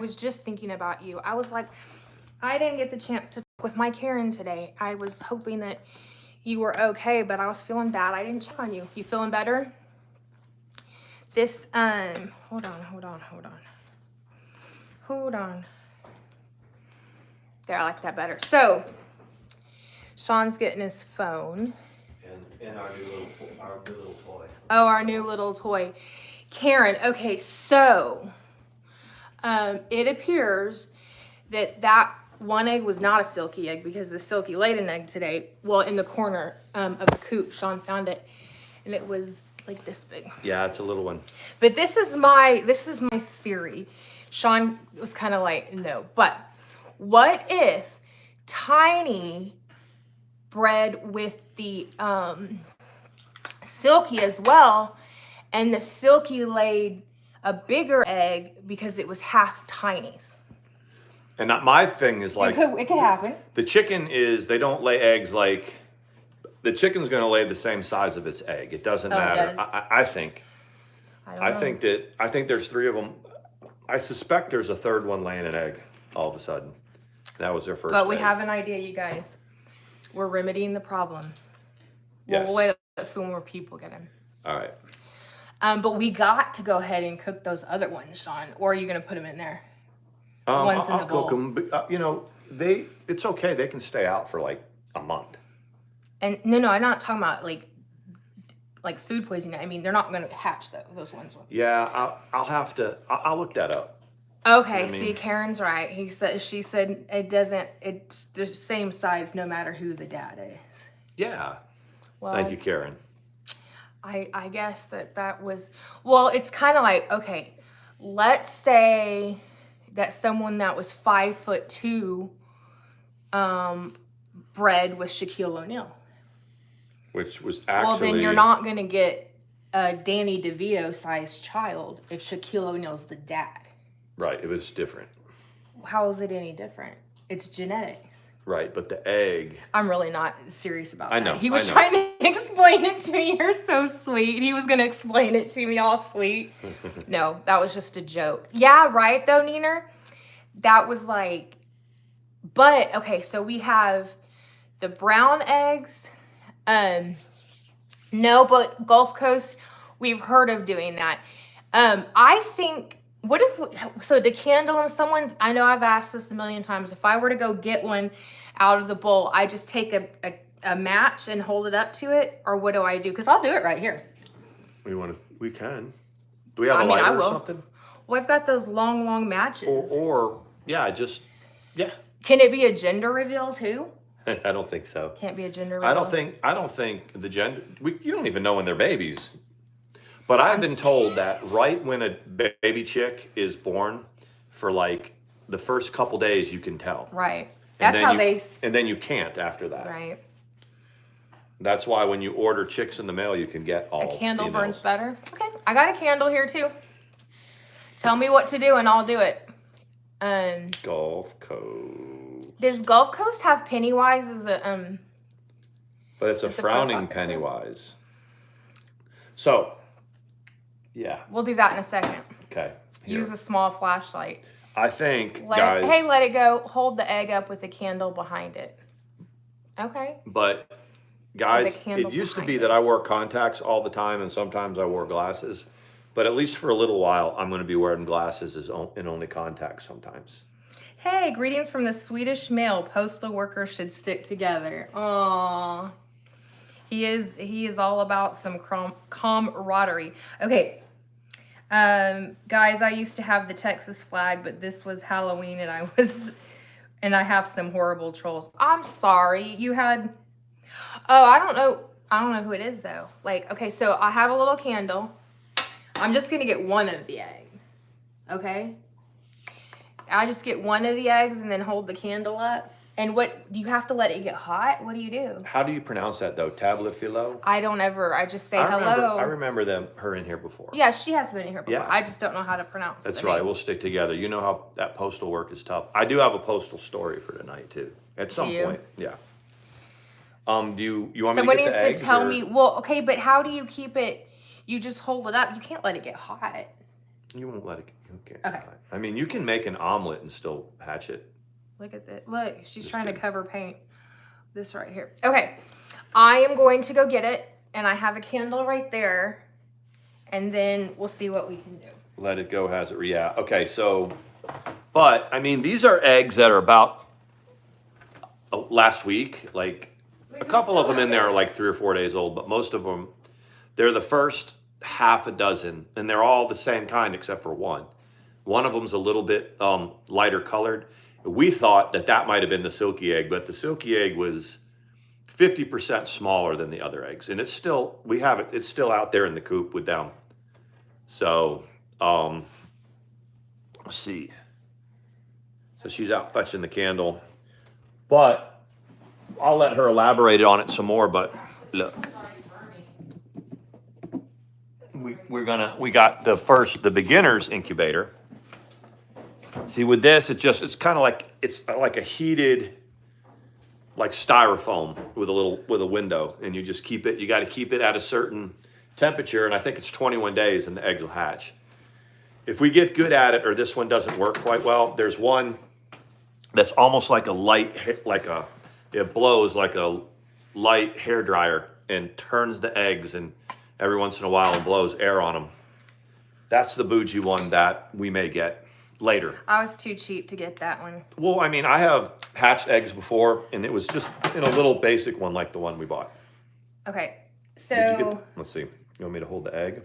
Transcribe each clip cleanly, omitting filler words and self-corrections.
was just thinking about you. I was like, I didn't get the chance to talk with my Karen today. I was hoping that you were okay, but I was feeling bad. I didn't check on you. You feeling better? This, hold on. There, I like that better. So, Sean's getting his phone. And our new little toy. Oh, our new little toy. Karen, okay, so it appears that one egg was not a silky egg because the silky laid an egg today. Well, in the corner of the coop, Sean found it, and it was like this big. Yeah, it's a little one. But this is my theory. Sean was kind of like, no. But what if Tiny bred with the silky as well, and the silky laid a bigger egg because it was half Tiny's? And not my thing is like it could happen. The chicken is they don't lay eggs like the chicken's going to lay the same size of its egg. It doesn't matter. I think. I think there's 3 of them. I suspect there's a 3rd one laying an egg all of a sudden. That was their first. But we egg. have an idea, you guys. We're remedying the problem. Yes. We'll wait a few more people get in. All right. But we got to go ahead and cook those other ones, Sean. Or are you going to put them in there? I'll cook them. But, it's okay. They can stay out for like a month. And no, I'm not talking about like food poisoning. I mean, they're not going to hatch those ones. Yeah, I'll look that up. Okay, see, Karen's right. She said it's the same size no matter who the dad is. Yeah. Well, thank you, Karen. I guess that was, well, it's kind of like, okay, let's say that someone that was 5'2" bred with Shaquille O'Neal. Which was actually... Well, then you're not going to get a Danny DeVito-sized child if Shaquille O'Neal's the dad. Right, it was different. How is it any different? It's genetics. Right, but the egg... I'm really not serious about that. I know. He was trying to explain it to me. You're so sweet. He was going to explain it to me all sweet. No, that was just a joke. Yeah, right, though, Neener? That was like... But, okay, so we have the brown eggs. No, but Gulf Coast, we've heard of doing that. I think... What if, so to candle them, I know I've asked this a million times, if I were to go get one out of the bowl, I just take a match and hold it up to it, or what do I do? Because I'll do it right here. We can. Do we have a lighter or something? Well, I've got those long matches. Yeah. Can it be a gender reveal too? I don't think so. Can't be a gender reveal? I don't think the gender, you don't even know when they're babies. But I've been told that right when a baby chick is born, for like the first couple days, you can tell. Right. And then you can't after that. Right. That's why when you order chicks in the mail, you can get all a candle females. burns better. Okay, I got a candle here too. Tell me what to do and I'll do it. Gulf Coast. Does Gulf Coast have Pennywise as a But it's a frowning Pennywise. So. Yeah. We'll do that in a second. Okay. Use a small flashlight. I think, let it go. Hold the egg up with the candle behind it. Okay. But, guys, it used to be that I wore contacts all the time, and sometimes I wore glasses. But at least for a little while, I'm going to be wearing glasses and only contacts sometimes. Hey, greetings from the Swedish mail. Postal workers should stick together. Aww. He is all about some camaraderie. Okay, guys, I used to have the Texas flag, but this was Halloween, and I have some horrible trolls. I'm sorry, you had. Oh, I don't know who it is though. Like, okay, so I have a little candle. I'm just gonna get one of the egg. Okay, I just get one of the eggs and then hold the candle up. And what, do you have to let it get hot? What do you do? How do you pronounce that though? Tablet philo? I just say hello. I remember her in here before. Yeah, she has been in here before. Yeah. I just don't know how to pronounce it. That's right. We'll stick together. You know how that postal work is tough. I do have a postal story for tonight too. At some point. Yeah. Do you want me to get the eggs? Someone needs to tell me, well, okay, but how do you keep it? You just hold it up. You can't let it get hot. You won't let it. Okay. I mean, you can make an omelet and still hatch it. Look at that. Look, she's trying to cover paint. This right here. Okay. I am going to go get it, and I have a candle right there, and then we'll see what we can do. Let it go, has it? Yeah. Okay, so, but, I mean, these are eggs that are about last week. Like, a couple of them in there are like 3 or 4 days old, but most of them, they're the first half a dozen, and they're all the same kind except for one. One of them's a little bit lighter colored. We thought that might have been the silky egg, but the silky egg was 50% smaller than the other eggs. And it's still, it's still out there in the coop with them. So, let's see. So she's out fetching the candle. But I'll let her elaborate on it some more, but look. We got the beginner's incubator. See, with this, it's kind of like, it's like a heated, like styrofoam with a window, and you just keep it, you got to keep it at a certain temperature, and I think it's 21 days and the eggs will hatch. If we get good at it, or this one doesn't work quite well, there's one that's almost like a light, it blows like a light hair dryer and turns the eggs, and every once in a while it blows air on them. That's the bougie one that we may get later. I was too cheap to get that one. Well, I mean, I have hatched eggs before, and it was just in a little basic one like the one we bought. Okay, so... Let's see. You want me to hold the egg?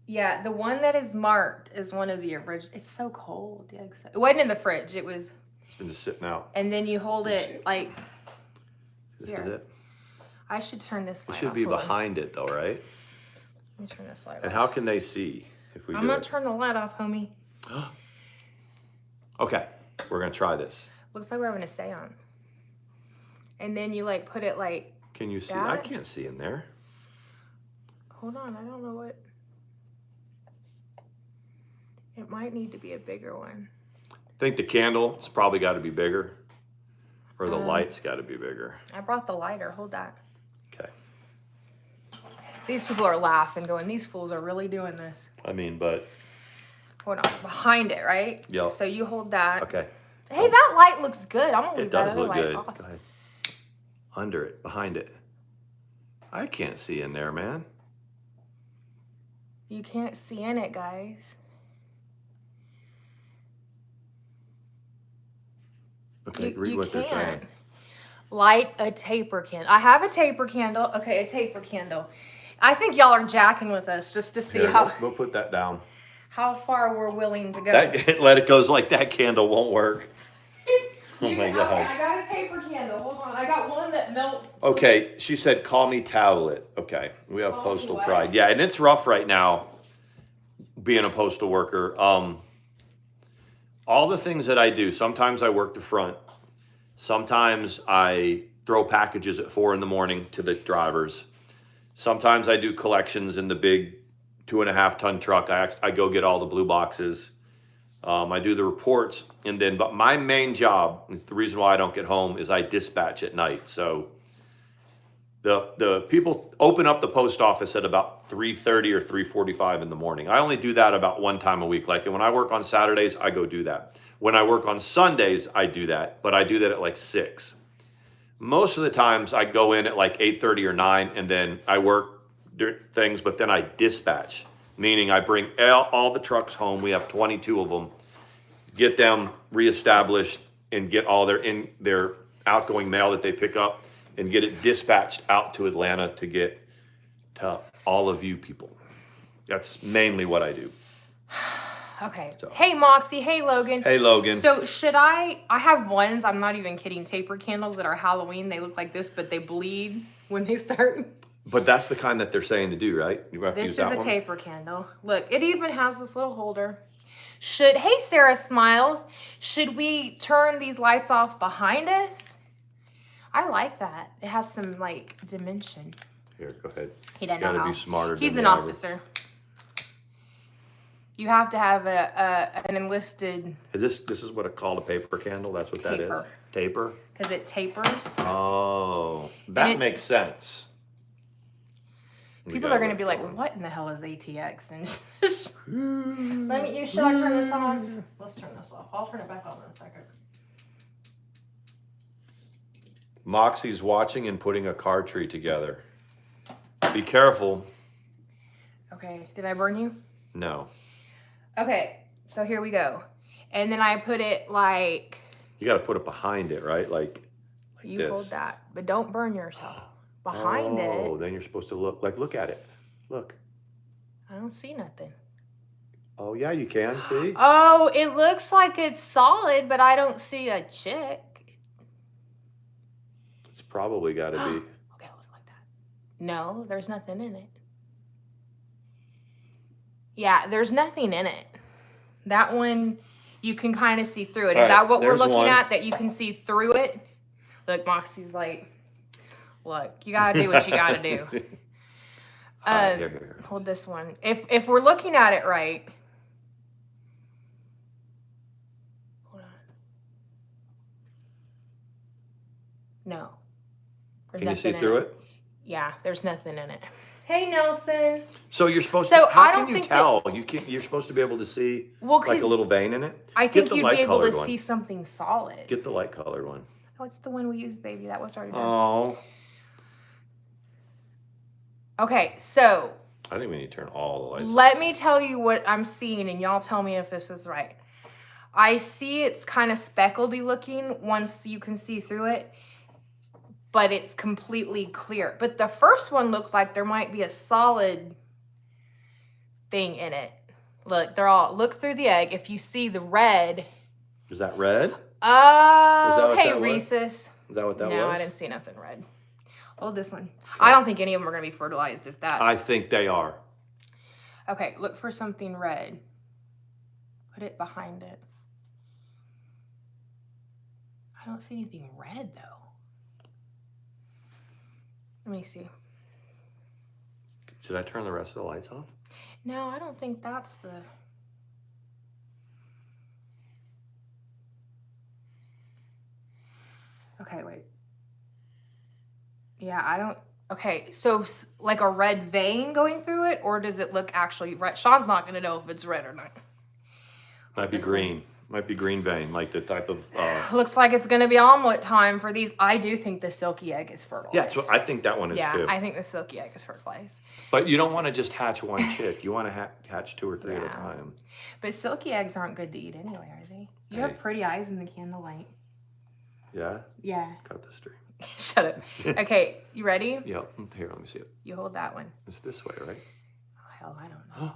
Yeah, the one that is marked is one of the original. It's so cold. The egg. It wasn't in the fridge. It was... It's been just sitting out. And then you hold it like... This is it? I should turn this light off. It should be behind it, though, right? Let me turn this light off. And how can they see if we do it? I'm going to turn the light off, homie. Okay, we're going to try this. Looks like we're having a seance. And then you like put it like... Can you see? That? I can't see in there. Hold on, I don't know what... It might need to be a bigger one. I think the candle's probably got to be bigger. Or the light's got to be bigger. I brought the lighter, hold that. Okay. These people are laughing, going, these fools are really doing this. I mean, but... Hold on, behind it, right? Yep. So you hold that. Okay. Hey, that light looks good. I'm gonna leave that other other light good. off. Go ahead. Under it, behind it. I can't see in there, man. You can't see in it, guys. Okay, read what they're saying. Light a taper candle. I have a taper candle. Okay, a taper candle. I think y'all are jacking with us just to see how... We'll put that down. How far we're willing to go. Let it go like that candle won't work. Oh my God. Okay, I got a taper candle. Hold on. I got one that melts. Okay, she said, call me tablet. Okay, we have postal pride. Yeah, and it's rough right now being a postal worker. All the things that I do, sometimes I work the front. Sometimes I throw packages at 4 in the morning to the drivers. Sometimes I do collections in the big 2.5 ton truck. I go get all the blue boxes. I do the reports, but my main job, the reason why I don't get home, is I dispatch at night. So the people open up the post office at about 3:30 or 3:45 in the morning. I only do that about 1 time a week. Like when I work on Saturdays, I go do that. When I work on Sundays, I do that, but I do that at like 6. Most of the times I go in at like 8:30 or 9, and then I work things, but then I dispatch, meaning I bring all the trucks home. We have 22 of them, get them reestablished and get all their outgoing mail that they pick up and get it dispatched out to Atlanta to get to all of you people. That's mainly what I do. Okay. So. Hey, Moxie. Hey, Logan. Hey, Logan. So should I have ones, I'm not even kidding, taper candles that are Halloween. They look like this, but they bleed when they start. But that's the kind that they're saying to do, right? You have to use that one. This is a taper candle. Look, it even has this little holder. Hey, Sarah Smiles, should we turn these lights off behind us? I like that. It has some, like, dimension. Here, go ahead. He doesn't know how. Gotta be smarter than He's an officer. You have to have an enlisted... This is what it's called, a paper candle? That's what that is? Taper? Because it tapers. Oh, that makes sense. People are going to be like, what in the hell is ATX? And Should I turn this off? Let's turn this off. I'll turn it back on in a second. Moxie's watching and putting a card tree together. Be careful. Okay, did I burn you? No. Okay, so here we go. And then I put it like... You got to put it behind it, right? Like you this. hold that, but don't burn yourself. Behind it. Oh, then you're supposed to look at it. Look. I don't see nothing. Oh, yeah, you can see. Oh, it looks like it's solid, but I don't see a chick. It's probably got to be. Okay, hold it like that. No, there's nothing in it. Yeah, there's nothing in it. That one, you can kind of see through it. Is that what we're looking at? That you can see through it? Look, Moxie's like, look, you got to do what you got to do. Here. Hold this one. If we're looking at it right. Hold on. No. Can you see through it? Yeah, there's nothing in it. Hey, Nelson. So you're supposed to, how can you tell? You're supposed to be able to see like a little vein in it? I think you'd be able to see something solid. Get the light colored one. Oh, it's the one we used, baby. That was already done. Oh. Okay, so. I think we need to turn all the lights Let me tell you what I'm seeing, and y'all tell me if this is right. I see it's kind of speckledy looking once you can see through it, but it's completely clear. But the first one looks like there might be a solid thing in it. Look, look through the egg. If you see the red. Is that red? Oh, hey, Reese's. Is that what that was? No, I didn't see nothing red. Hold this one. Okay. I don't think any of them are going to be fertilized if that. I think they are. Okay, look for something red. Put it behind it. I don't see anything red, though. Let me see. Should I turn the rest of the lights off? No, I don't think that's the... Okay, wait. Yeah, I don't... Okay, so like a red vein going through it, or does it look actually red? Sean's not going to know if it's red or not. Might be green. Might be green vein, like the type of... Looks like it's going to be omelette time for these. I do think the silky egg is fertilized. Yeah, so I think that one is too. Yeah, I think the silky egg is fertilized. But you don't want to just hatch one chick. You want to hatch 2 or 3 at a time. But silky eggs aren't good to eat anyway, are they? You have pretty eyes in the candlelight. Yeah? Yeah. Cut the stream. Shut up. Okay, you ready? Yeah. Here, let me see it. You hold that one. It's this way, right? Oh, hell, I don't know.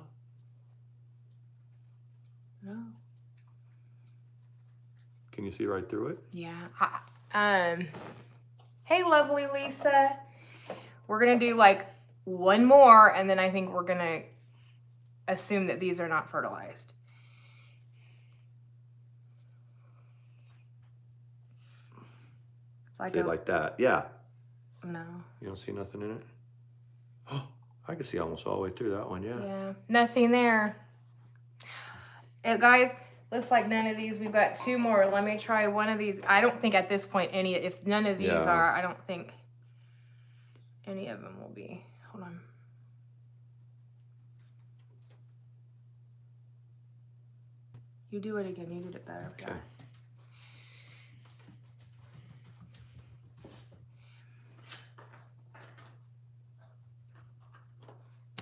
No. Can you see right through it? Yeah. Hey, lovely Lisa. We're going to do like one more, and then I think we're going to assume that these are not fertilized. Like that. Yeah. No. You don't see nothing in it? Oh, I can see almost all the way through that one, yeah. Yeah. Nothing there. Guys, looks like none of these. We've got 2 more. Let me try one of these. I don't think at this point if none of these are, I don't think any of them will be. Hold on. You do it again. You did it better. Okay.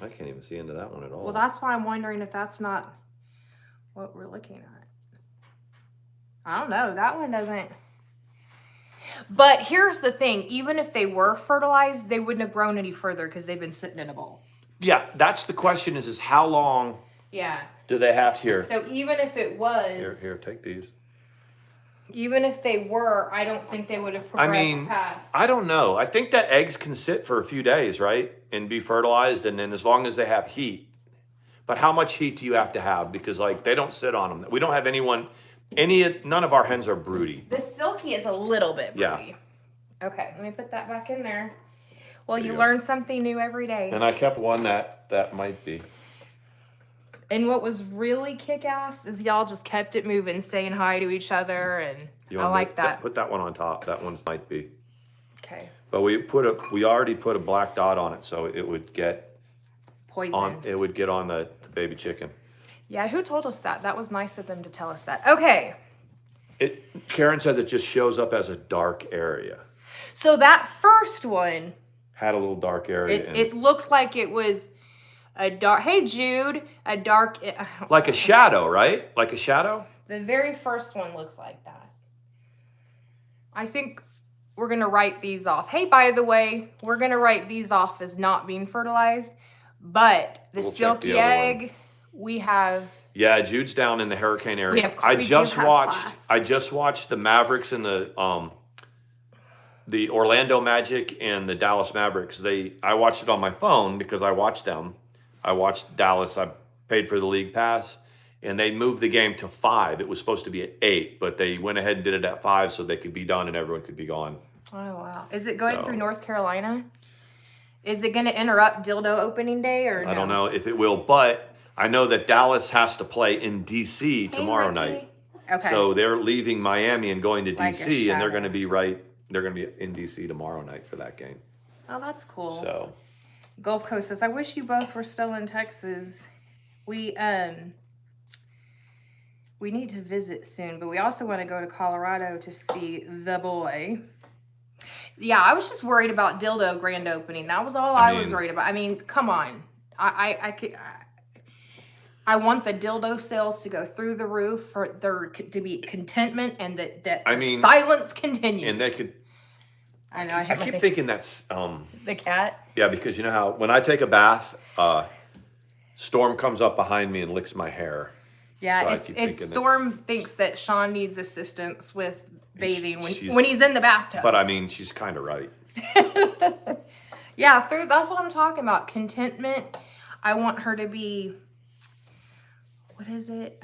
I can't even see into that one at all. Well, that's why I'm wondering if that's not what we're looking at. I don't know. That one doesn't. But here's the thing. Even if they were fertilized, they wouldn't have grown any further because they've been sitting in a bowl. Yeah, that's the question is how long do they have here? So even if it was... Here, take these. Even if they were, I don't think they would have progressed past. I don't know. I think that eggs can sit for a few days, right? And be fertilized, and then as long as they have heat. But how much heat do you have to have? Because, like, they don't sit on them. We don't have none of our hens are broody. The silky is a little bit broody. Yeah. Okay, let me put that back in there. Well, you learn something new every day. And I kept one that might be. And what was really kick-ass is y'all just kept it moving, saying hi to each other, and I like that. Put that one on top. That one might be. Okay. But we already put a black dot on it, so it would get poisoned. It would get on the baby chicken. Yeah, who told us that? That was nice of them to tell us that. Okay. Karen says it just shows up as a dark area. So that first one had a little dark area. It looked like it was a dark. Hey, Jude, a dark. Like a shadow, right? Like a shadow. The very first one looked like that. I think we're gonna write these off. Hey, by the way, we're gonna write these off as not being fertilized, but the silky egg we have. Yeah, Jude's down in the hurricane area. I just watched the Mavericks and the Orlando Magic and the Dallas Mavericks. I watched it on my phone because I watched them. I watched Dallas. I paid for the league pass, and they moved the game to 5. It was supposed to be at 8, but they went ahead and did it at 5 so they could be done and everyone could be gone. Oh wow! Is it going through North Carolina? Is it going to interrupt dildo opening day or no? I don't know if it will, but I know that Dallas has to play in DC tomorrow night. Okay. So they're leaving Miami and going to DC, and they're going to be They're going to be in DC tomorrow night for that game. Oh, that's cool. So, Gulf Coast says, I wish you both were still in Texas. We need to visit soon, but we also want to go to Colorado to see the boy. Yeah, I was just worried about dildo grand opening. That was all I was worried about. I mean, come on. I want the dildo sales to go through the roof, for there to be contentment, and that silence continues. And they could. I know. I keep thinking that's the cat. Yeah, because you know how when I take a bath, Storm comes up behind me and licks my hair. Yeah, so Storm thinks that Sean needs assistance with bathing when he's in the bathtub. But I mean, she's kind of right. Yeah, that's what I'm talking about. Contentment. I want her to be. What is it?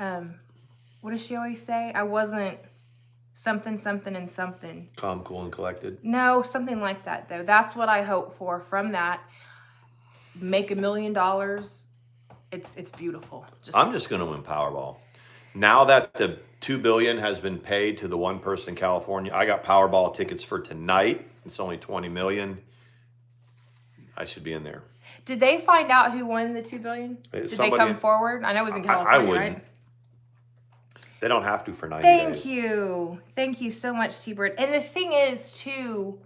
What does she always say? I wasn't something, something, and something. Calm, cool, and collected? No, something like that, though. That's what I hope for from that. Make $1 million. It's beautiful. I'm just going to win Powerball. Now that the $2 billion has been paid to the one person in California, I got Powerball tickets for tonight. It's only $20 million. I should be in there. Did they find out who won the $2 billion? Did they come forward? I know it was in California, I wouldn't. Right? They don't have to for 90 days. Thank you. Thank you so much, T-Bird. And the thing is, too,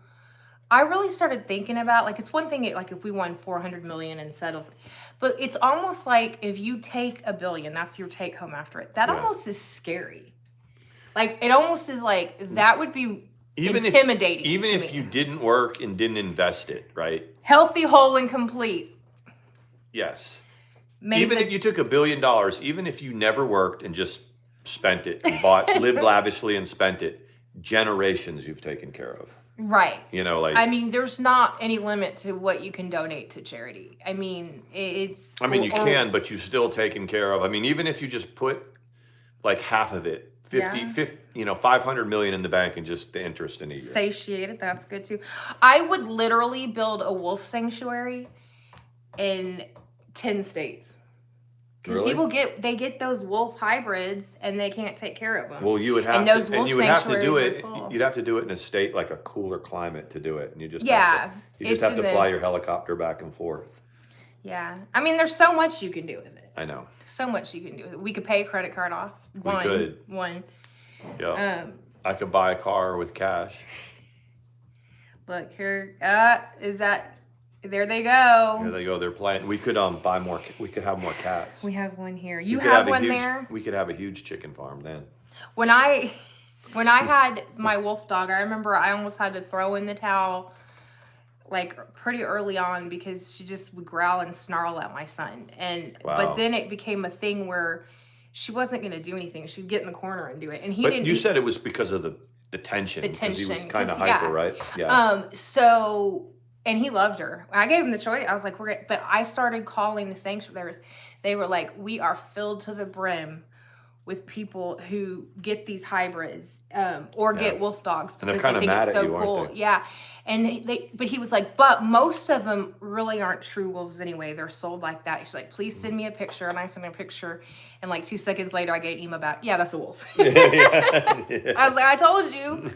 I really started thinking about, like, it's one thing, like, if we won 400 million instead of, but it's almost like if you take $1 billion, that's your take home after it. That almost is scary. Like, it almost is like, that would be intimidating. Even if you didn't work and didn't invest it, right? Healthy, whole, and complete. Yes. Even if you took $1 billion, even if you never worked and just spent it and lived lavishly and spent it, generations you've taken care of. Right. You know, like, I mean, there's not any limit to what you can donate to charity. I mean, it's. I mean, you can, but you've still taken care of. I mean, even if you just put like half of it, 500 million in the bank and just the interest in a year. Satiated, that's good too. I would literally build a wolf sanctuary in 10 states. Because people get those wolf hybrids and they can't take care of them. Well, you would have to do it. You'd have to do it in a state like a cooler climate to do it, and you just have to fly your helicopter back and forth. Yeah, I mean, there's so much you can do with it. I know. So much you can do with it. We could pay a credit card off. We could. Yeah. I could buy a car with cash. Look here. Is that? There they go. Here they go. They're playing. We could buy more. We could have more cats. We have one here. You have one there. We could have a huge chicken farm then. When I had my wolf dog, I remember I almost had to throw in the towel, like pretty early on, because she just would growl and snarl at my son. But then it became a thing where she wasn't going to do anything. She'd get in the corner and do it, and he didn't. You said it was because of the tension. The tension. He was kind of hyper, right? Yeah. And he loved her. I gave him the choice. I was like, but I started calling the sanctuaries. They were like, we are filled to the brim with people who get these hybrids or get wolf dogs because they think it's so cool. Yeah. But he was like, but most of them really aren't true wolves anyway. They're sold like that. She's like, please send me a picture. And I sent her a picture. And like 2 seconds later, I get an email about, yeah, that's a wolf. I was like, I told you.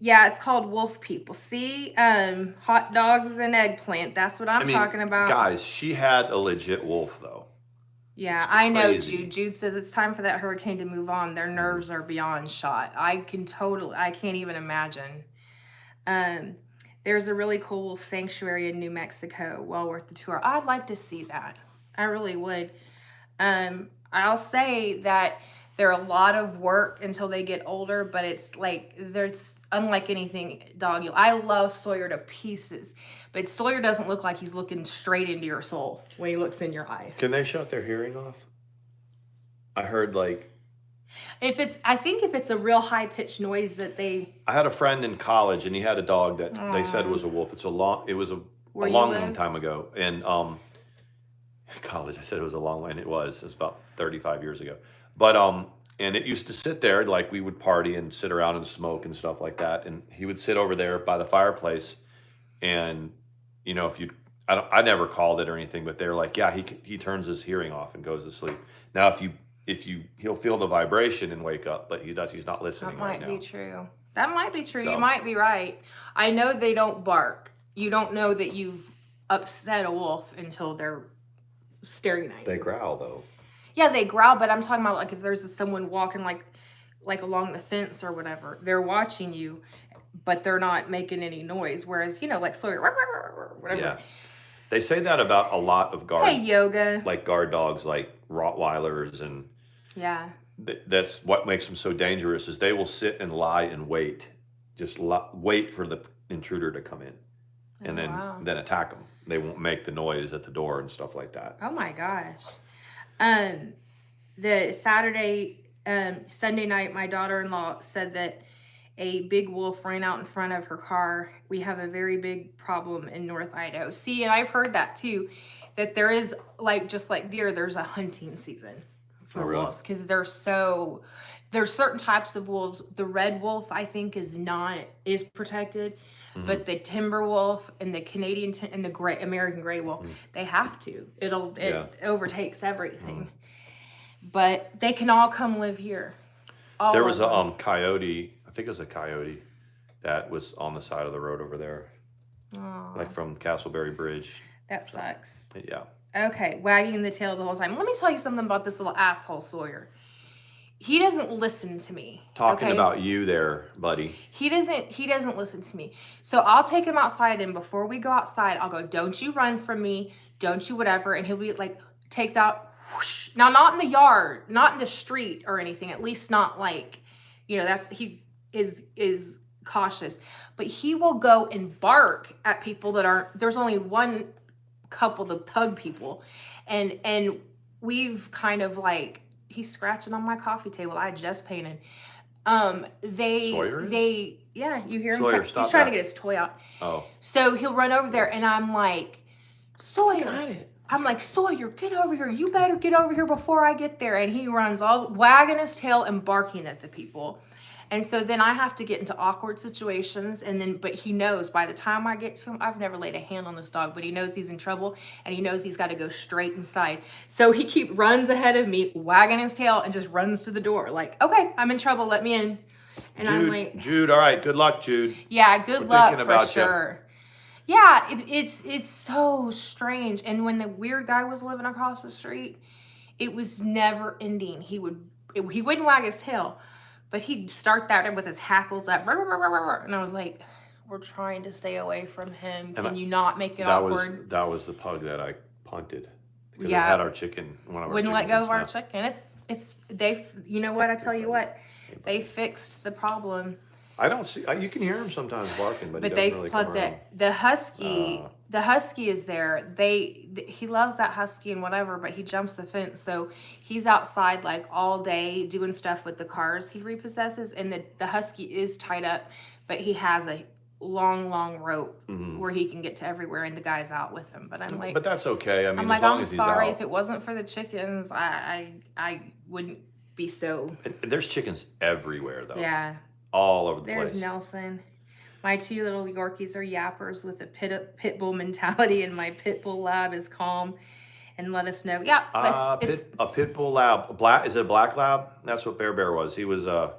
Yeah, it's called Wolf People. See? Hot dogs and eggplant. That's what I'm talking about. Guys, she had a legit wolf, though. Yeah, I know, Jude. Jude says it's time for that hurricane to move on. Their nerves are beyond shot. I can't even imagine. There's a really cool wolf sanctuary in New Mexico. Well worth the tour. I'd like to see that. I really would. I'll say that they're a lot of work until they get older, but it's like, there's unlike anything dog. I love Sawyer to pieces, but Sawyer doesn't look like he's looking straight into your soul when he looks in your eyes. Can they shut their hearing off? I heard like, I think if it's a real high pitched noise that they. I had a friend in college and he had a dog that they said was a wolf. It was a long time ago. And college, I said it was a long way, and it was about 35 years ago. But and it used to sit there, like we would party and sit around and smoke and stuff like that. And he would sit over there by the fireplace, and you know, I never called it or anything, but they're like, yeah, he turns his hearing off and goes to sleep. Now he'll feel the vibration and wake up, but he's not listening right now. That might be true. That might be true. So, you might be right. I know they don't bark. You don't know that you've upset a wolf until they're staring at you. They growl though. Yeah, they growl, but I'm talking about like if there's someone walking like along the fence or whatever, they're watching you, but they're not making any noise. Whereas, you know, like Sawyer, whatever. Yeah. They say that about a lot of guard. Hey, yoga. Like guard dogs, like Rottweilers, and yeah. That's what makes them so dangerous. Is they will sit and lie and wait, just wait for the intruder to come in, and then attack them. They won't make the noise at the door and stuff like that. Oh my gosh. The Sunday night, my daughter-in-law said that a big wolf ran out in front of her car. We have a very big problem in North Idaho. See, and I've heard that too, that there is, like, just like deer, there's a hunting season for wolves, because there's certain types of wolves. The red wolf, I think, is protected. Mm-hmm. But the timber wolf and the Canadian and the American gray wolf, they have to. It overtakes everything. But they can all come live here. There was a coyote. I think it was a coyote that was on the side of the road over there, like from Castleberry Bridge. That sucks. Yeah. Okay, wagging the tail the whole time. Let me tell you something about this little asshole Sawyer. He doesn't listen to me. Talking about you there, buddy. He doesn't listen to me. So I'll take him outside, and before we go outside, I'll go, don't you run from me, don't you whatever, and he'll be like, takes out, whoosh. Now not in the yard, not in the street or anything, at least not like, you know, he is cautious, but he will go and bark at people that aren't, there's only one couple, the pug people, and we've kind of like, he's scratching on my coffee table. I just painted. Sawyer? Yeah, you hear him? Sawyer, he's trying to get his toy out. Oh. So he'll run over there, and I'm like, Sawyer. Got it. I'm like, Sawyer, get over here. You better get over here before I get there. And he runs all wagging his tail and barking at the people. And so then I have to get into awkward situations, but he knows by the time I get to him, I've never laid a hand on this dog, but he knows he's in trouble, and he knows he's got to go straight inside. So he runs ahead of me, wagging his tail, and just runs to the door. Like, okay, I'm in trouble, let me in. And I'm like, Jude, all right, good luck, Jude. Yeah, good luck for sure. Yeah, it's so strange. And when the weird guy was living across the street, it was never ending. He wouldn't wag his tail, but he'd start that with his hackles up. And I was like, we're trying to stay away from him. Can you not make it awkward? That was the pug that I punted. Because I had our chicken. Wouldn't let go of our chicken. You know what? I tell you what, they fixed the problem. I don't see, you can hear him sometimes barking, but he they've doesn't really plugged come it. The husky is there. He loves that husky and whatever, but he jumps the fence. So he's outside like all day doing stuff with the cars he repossesses. And the husky is tied up, but he has a long rope where he can get to everywhere, and the guy's out with him. But I'm like, but that's okay. I mean, I'm sorry, if it wasn't for the chickens, I wouldn't be so. There's chickens everywhere though. Yeah. All over the place. There's Nelson. My 2 little Yorkies are yappers with a pit bull mentality, and my pit bull lab is calm and let us know. Yeah, it's a pit bull lab. Is it a black lab? That's what Bear was. He was a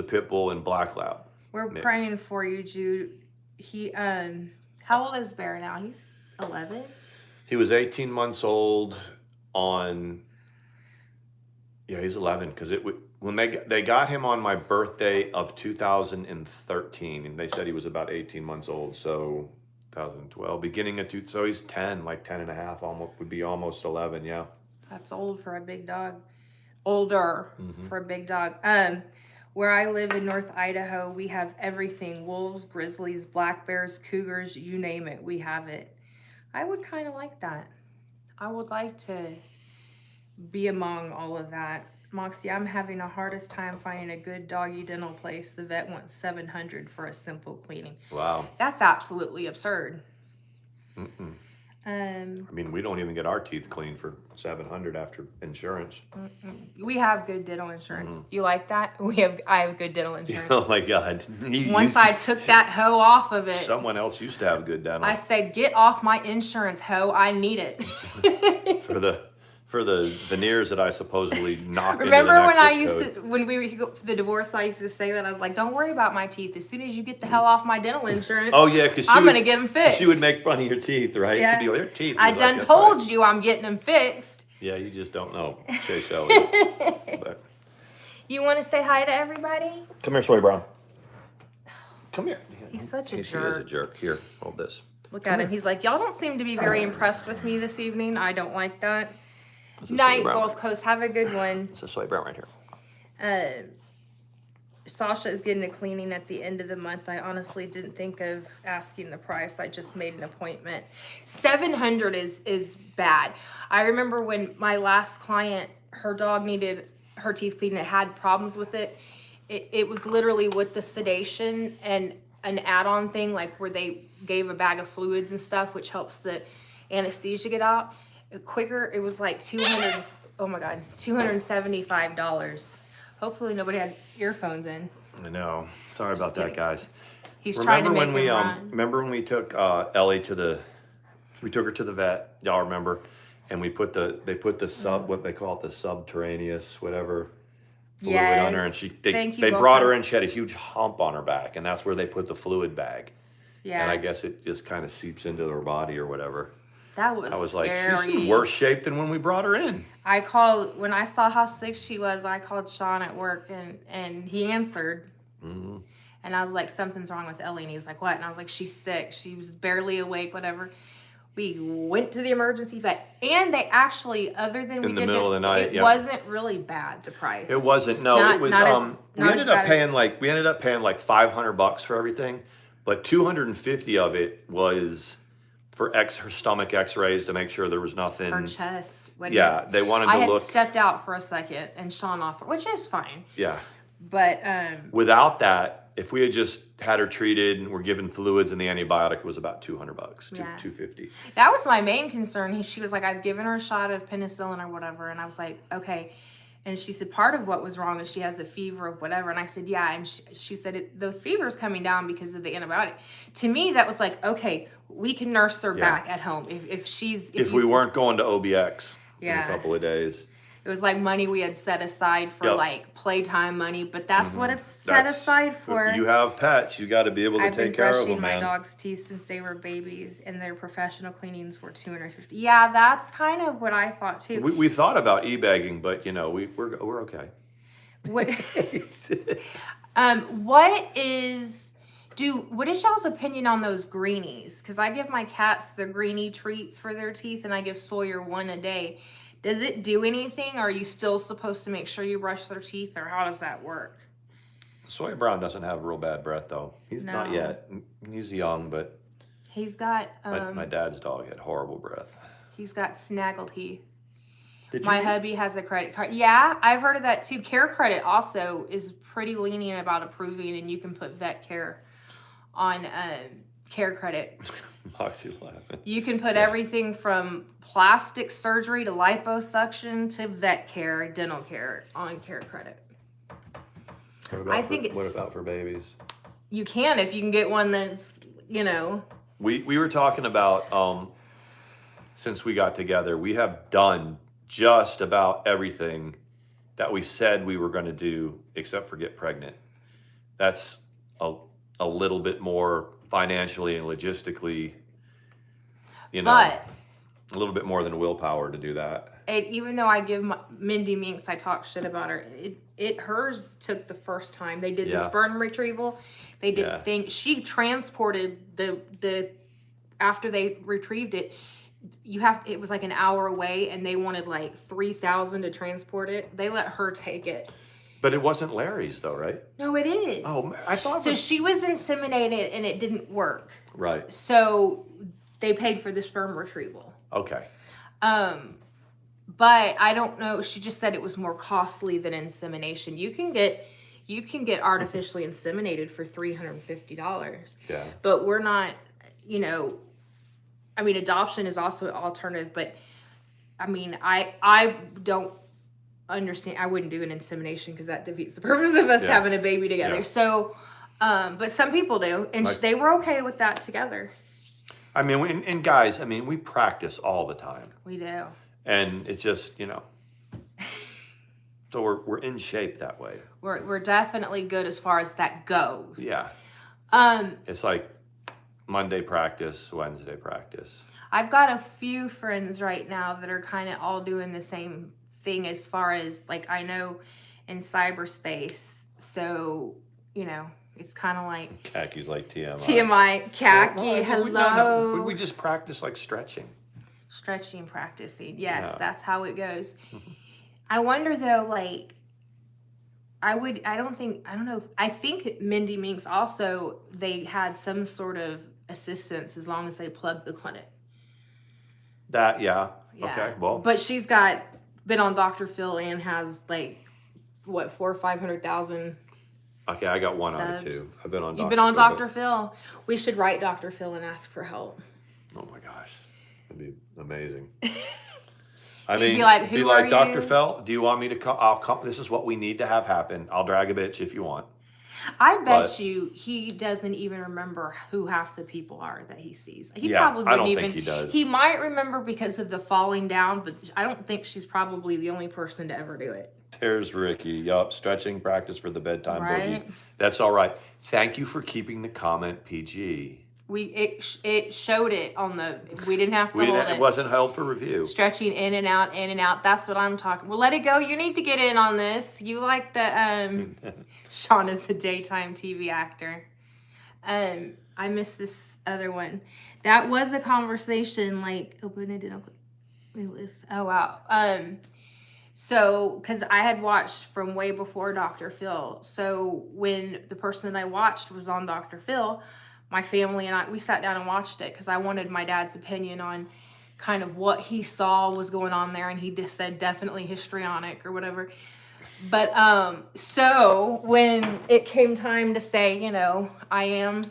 pit bull and black lab. We're praying for you, Jude. He how old is Bear now? He's 11. He was 18 months old on Yeah, he's 11 because when they got him on my birthday of 2013, and they said he was about 18 months old. So 2012, beginning of so he's 10, like 10 and a half, almost would be almost 11. Yeah, that's old for a big dog. Older for a big dog. Where I live in North Idaho, we have everything: wolves, grizzlies, black bears, cougars, you name it, we have it. I would kind of like that. I would like to be among all of that. Moxie, I'm having the hardest time finding a good doggy dental place. The vet wants $700 for a simple cleaning. Wow. That's absolutely absurd. I mean, we don't even get our teeth cleaned for $700 after insurance. We have good dental insurance. You like that? I have good dental insurance. Oh my God. Once I took that hoe off of it. Someone else used to have good dental. I said, get off my insurance, hoe. I need it. For the veneers that I supposedly knocked Remember into the when I used to, when we go for the divorce, I used to say that. I was like, don't worry about my teeth. As soon as you get the hell off my dental insurance, oh yeah, because I'm going to get them fixed. She would make fun of your teeth, right? Yeah. She'd be like, your teeth. I done told you I'm getting them fixed. Yeah, you just don't know. Shay Sawyer. But you want to say hi to everybody? come here, Sawyer Brown. Come here. He's such a jerk. He is a jerk. Here, hold this. Look at him. He's like, y'all don't seem to be very impressed with me this evening. I don't like that. Night, Gulf Coast. Have a good one. It's a Sawyer Brown right here. Sasha is getting a cleaning at the end of the month. I honestly didn't think of asking the price. I just made an appointment. $700 is bad. I remember when my last client, her dog needed her teeth cleaned. It had problems with it. It was literally with the sedation and an add-on thing, like where they gave a bag of fluids and stuff, which helps the anesthesia get out quicker. It was like $275. Hopefully nobody had earphones in. I know. Sorry about that, guys. He's trying to make me run. Remember when we took Ellie we took her to the vet, y'all remember, and they put the what they call it, the subterraneous whatever fluid on her, and they brought her in. She had a huge hump on her back, and that's where they put the fluid bag. Yeah. And I guess it just kind of seeps into her body or whatever. I was like, she's in worse shape than when we brought her in. When I saw how sick she was, I called Sean at work, and he answered. And I was like, something's wrong with Ellie. And he was like, what? And I was like, she's sick. She was barely awake, whatever. We went to the emergency vet. And they actually, other than in the middle of the night, it wasn't really bad, the price. It wasn't. No, it was. We ended up paying like $500 for everything, but $250 of it was for her stomach x-rays to make sure there was nothing. Her chest. They wanted to look. I had stepped out for a second and Sean offered, which is fine. Yeah. But without that, if we had just had her treated and were given fluids and the antibiotic, it was about $200, $250. That was my main concern. She was like, I've given her a shot of penicillin or whatever. And I was like, okay. And she said, part of what was wrong is she has a fever of whatever. And I said, yeah. And she said, the fever's coming down because of the antibiotic. To me, that was like, okay, we can nurse her back at home. If we weren't going to OBX in a couple of days. It was like money we had set aside for like playtime money, but that's what it's set aside for. You have pets, you got to be able to take care of them, man. I've been brushing my dog's teeth since they were babies, and their professional cleanings were $250. Yeah, that's kind of what I thought too. We thought about e-bagging, but we're okay. What what is y'all's opinion on those greenies? Because I give my cats the greenie treats for their teeth, and I give Sawyer one a day. Does it do anything? Or are you still supposed to make sure you brush their teeth, or how does that work? Sawyer Brown doesn't have real bad breath, though. He's not yet. He's young, but he's got my dad's dog had horrible breath. He's got snaggle teeth. My hubby has a credit card. Yeah, I've heard of that too. Care Credit also is pretty lenient about approving, and you can put vet care on Care Credit. Moxie laughing. You can put everything from plastic surgery to liposuction to vet care, dental care on Care Credit. What about for babies? You can if you can get one that's, We were talking about, since we got together, we have done just about everything that we said we were going to do except for get pregnant. That's a little bit more financially and logistically, a little bit more than willpower to do that. even though I give Mindy Minx, I talk shit about her. Hers took the first time. They did the sperm retrieval. They did things. She transported the after they retrieved it. It was like an hour away, and they wanted like $3,000 to transport it. They let her take it. But it wasn't Larry's though, right? No, it is. Oh, I thought. So she was inseminated, and it didn't work. Right. So they paid for the sperm retrieval. Okay. But I don't know. She just said it was more costly than insemination. You can get artificially inseminated for $350. Yeah. But we're not, I mean, adoption is also an alternative, but I mean, I don't understand. I wouldn't do an insemination because that defeats the purpose of us having a baby together. Yeah. So, but some people do, and they were okay with that together. I mean, and guys, I mean, we practice all the time. We do. And it's just, so we're in shape that way. We're definitely good as far as that goes. Yeah. It's like Monday practice, Wednesday practice. I've got a few friends right now that are kind of all doing the same thing as far as, like, I know in cyberspace. So, it's kind of like... Khaki's like TMI. TMI, Khaki, hello. No. We just practice like stretching. Stretching, practicing. Yes, that's how it goes. I wonder though, like, I think Mindy Minx also, they had some sort of assistance as long as they plugged the clinic. Yeah. Okay, well. But she's been on Dr. Phil and has like, what, 400,000 or 500,000. Okay, I got one subs. out of two. I've been on Dr. You've been on Dr. Phil. We should write Dr. Phil and ask for help. Oh my gosh. That'd be amazing. I mean, be like, Dr. Phil, do you want me to come? I'll come. This is what we need to have happen. I'll drag a bitch if you want. I bet you he doesn't even remember who half the people are that he sees. He probably wouldn't I don't think he does. He might remember because of the falling down, but I don't think she's probably the only person to ever do it. There's Ricky. Yup, stretching practice for the bedtime right? boogie. That's all right. Thank you for keeping the comment PG. It showed it on we didn't have to hold it. It wasn't held for review. Stretching in and out, in and out. That's what I'm talking. Well, let it go. You need to get in on this. You like the Sean is a daytime TV actor. I missed this other one. That was a conversation. Like, open it. Oh wow. So, because I had watched from way before Dr. Phil. So when the person that I watched was on Dr. Phil, my family and we sat down and watched it because I wanted my dad's opinion on kind of what he saw was going on there. And he just said definitely histrionic or whatever. But so when it came time to say, I am,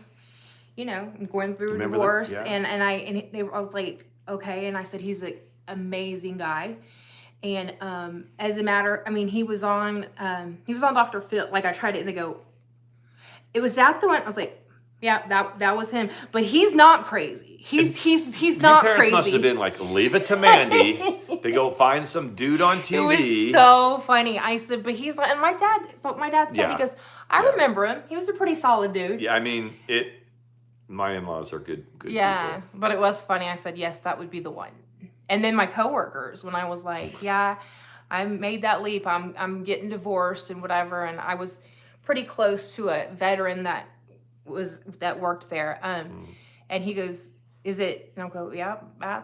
I'm going through a divorce. And I was like, okay. And I said, he's an amazing guy. And he was on Dr. Phil. Like I tried it and they go, was that the one? I was like, yeah, that was him. But he's not crazy. He's not crazy. Your parents must have been like, leave it to Mandi to go find some dude on TV. It was so funny. I said, but he's like, and my dad said, he goes, I remember him. He was a pretty solid dude. Yeah, I mean, my in-laws are good yeah, people. But it was funny. I said, yes, that would be the one. And then my coworkers, when I was like, yeah, I made that leap. I'm getting divorced and whatever. And I was pretty close to a veteran that worked there. And he goes, is it? And I'll go, yeah,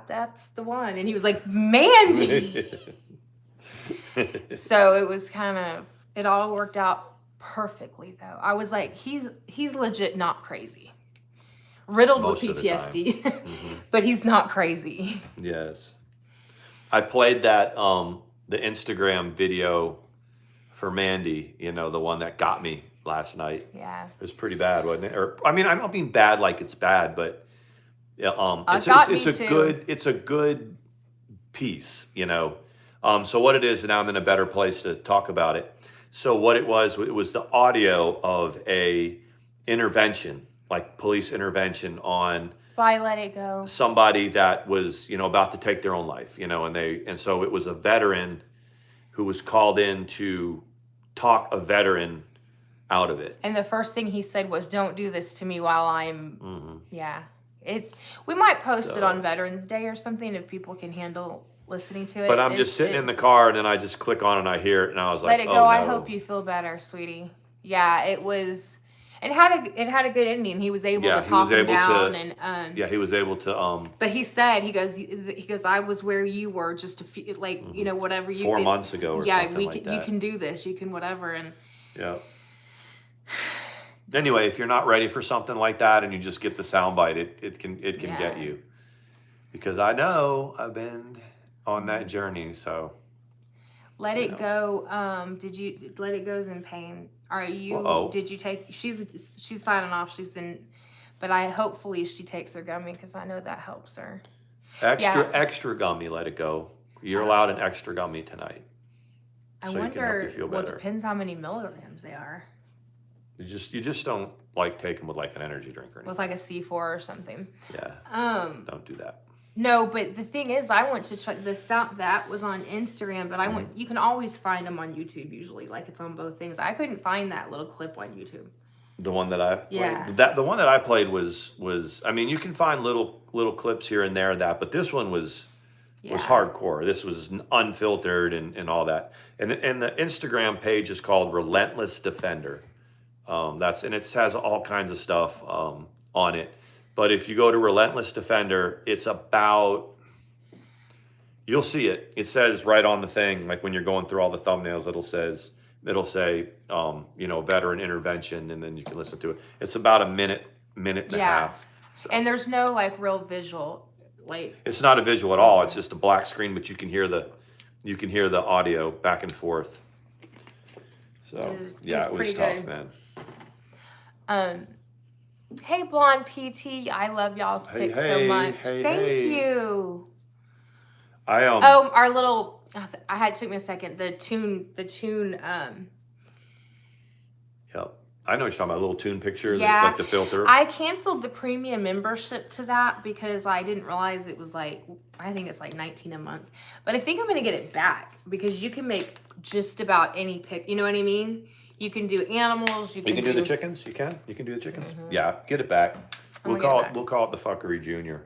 that's the one. And he was like, Mandi. So it was it all worked out perfectly though. I was like, he's legit not crazy. Riddled with PTSD, but he's not crazy. Yes. I played that, the Instagram video for Mandi, the one that got me last night. Yeah. It was pretty bad, wasn't it? Or, I mean, I'm not being bad like it's bad, but it's a good piece, So what it is, and now I'm in a better place to talk about it. So what it was the audio of a intervention, like police intervention on let it go. Somebody that was, about to take their own life, and so it was a veteran who was called in to talk a veteran out of it. And the first thing he said was, don't do this to me while I'm, yeah. We might post it on Veterans Day or something if people can handle listening to it. But I'm just sitting in the car, and then I just click on it, and I hear it, and I was like, let it go. No. I hope you feel better, sweetie. Yeah, it was. It had a good ending. He was able to talk him down, and he was able to. But he said he goes I was where you were just a few whatever you 4 months ago or something like that. You can do this. You can whatever and. Yeah. Anyway, if you're not ready for something like that, and you just get the soundbite, it can get you, because I know I've been on that journey. So. Let it go. Did you let it go's in pain? Are you? Uh-oh. Did you take? She's signing off. She's in, but hopefully she takes her gummy because I know that helps her. Extra gummy. Let it go. You're allowed an extra gummy tonight. I wonder. Well, it depends how many milligrams they are. You just don't like take them with like an energy drink or anything. With like a C4 or something. Yeah. Don't do that. No, but the thing is, I went to check the sound that was on Instagram, but you can always find them on YouTube usually, like it's on both things. I couldn't find that little clip on YouTube. The one that I played, the one that I played was I mean, you can find little clips here and there of that, but this one was hardcore. This was unfiltered and all that. And the Instagram page is called Relentless Defender. And it has all kinds of stuff on it. But if you go to Relentless Defender, it's about, you'll see it. It says right on the thing, like when you're going through all the thumbnails, it'll say, veteran intervention, and then you can listen to it. It's about a minute and a half. So. And there's no like real visual, like. It's not a visual at all. It's just a black screen, but you can hear the audio back and forth. So it was tough, man. Hey, Blonde PT, I love y'all's pics so much. Thank you. Our little. It took me a second. The tune. Yep. I know what you're talking about. A little tune picture, like the filter. I canceled the premium membership to that because I didn't realize it was I think it's like $19 a month. But I think I'm gonna get it back because you can make just about any pic. You know what I mean? You can do animals. You can do the chickens. You can do the chickens. Mm-hmm. Yeah, get it back. We'll call it the Fuckery Junior.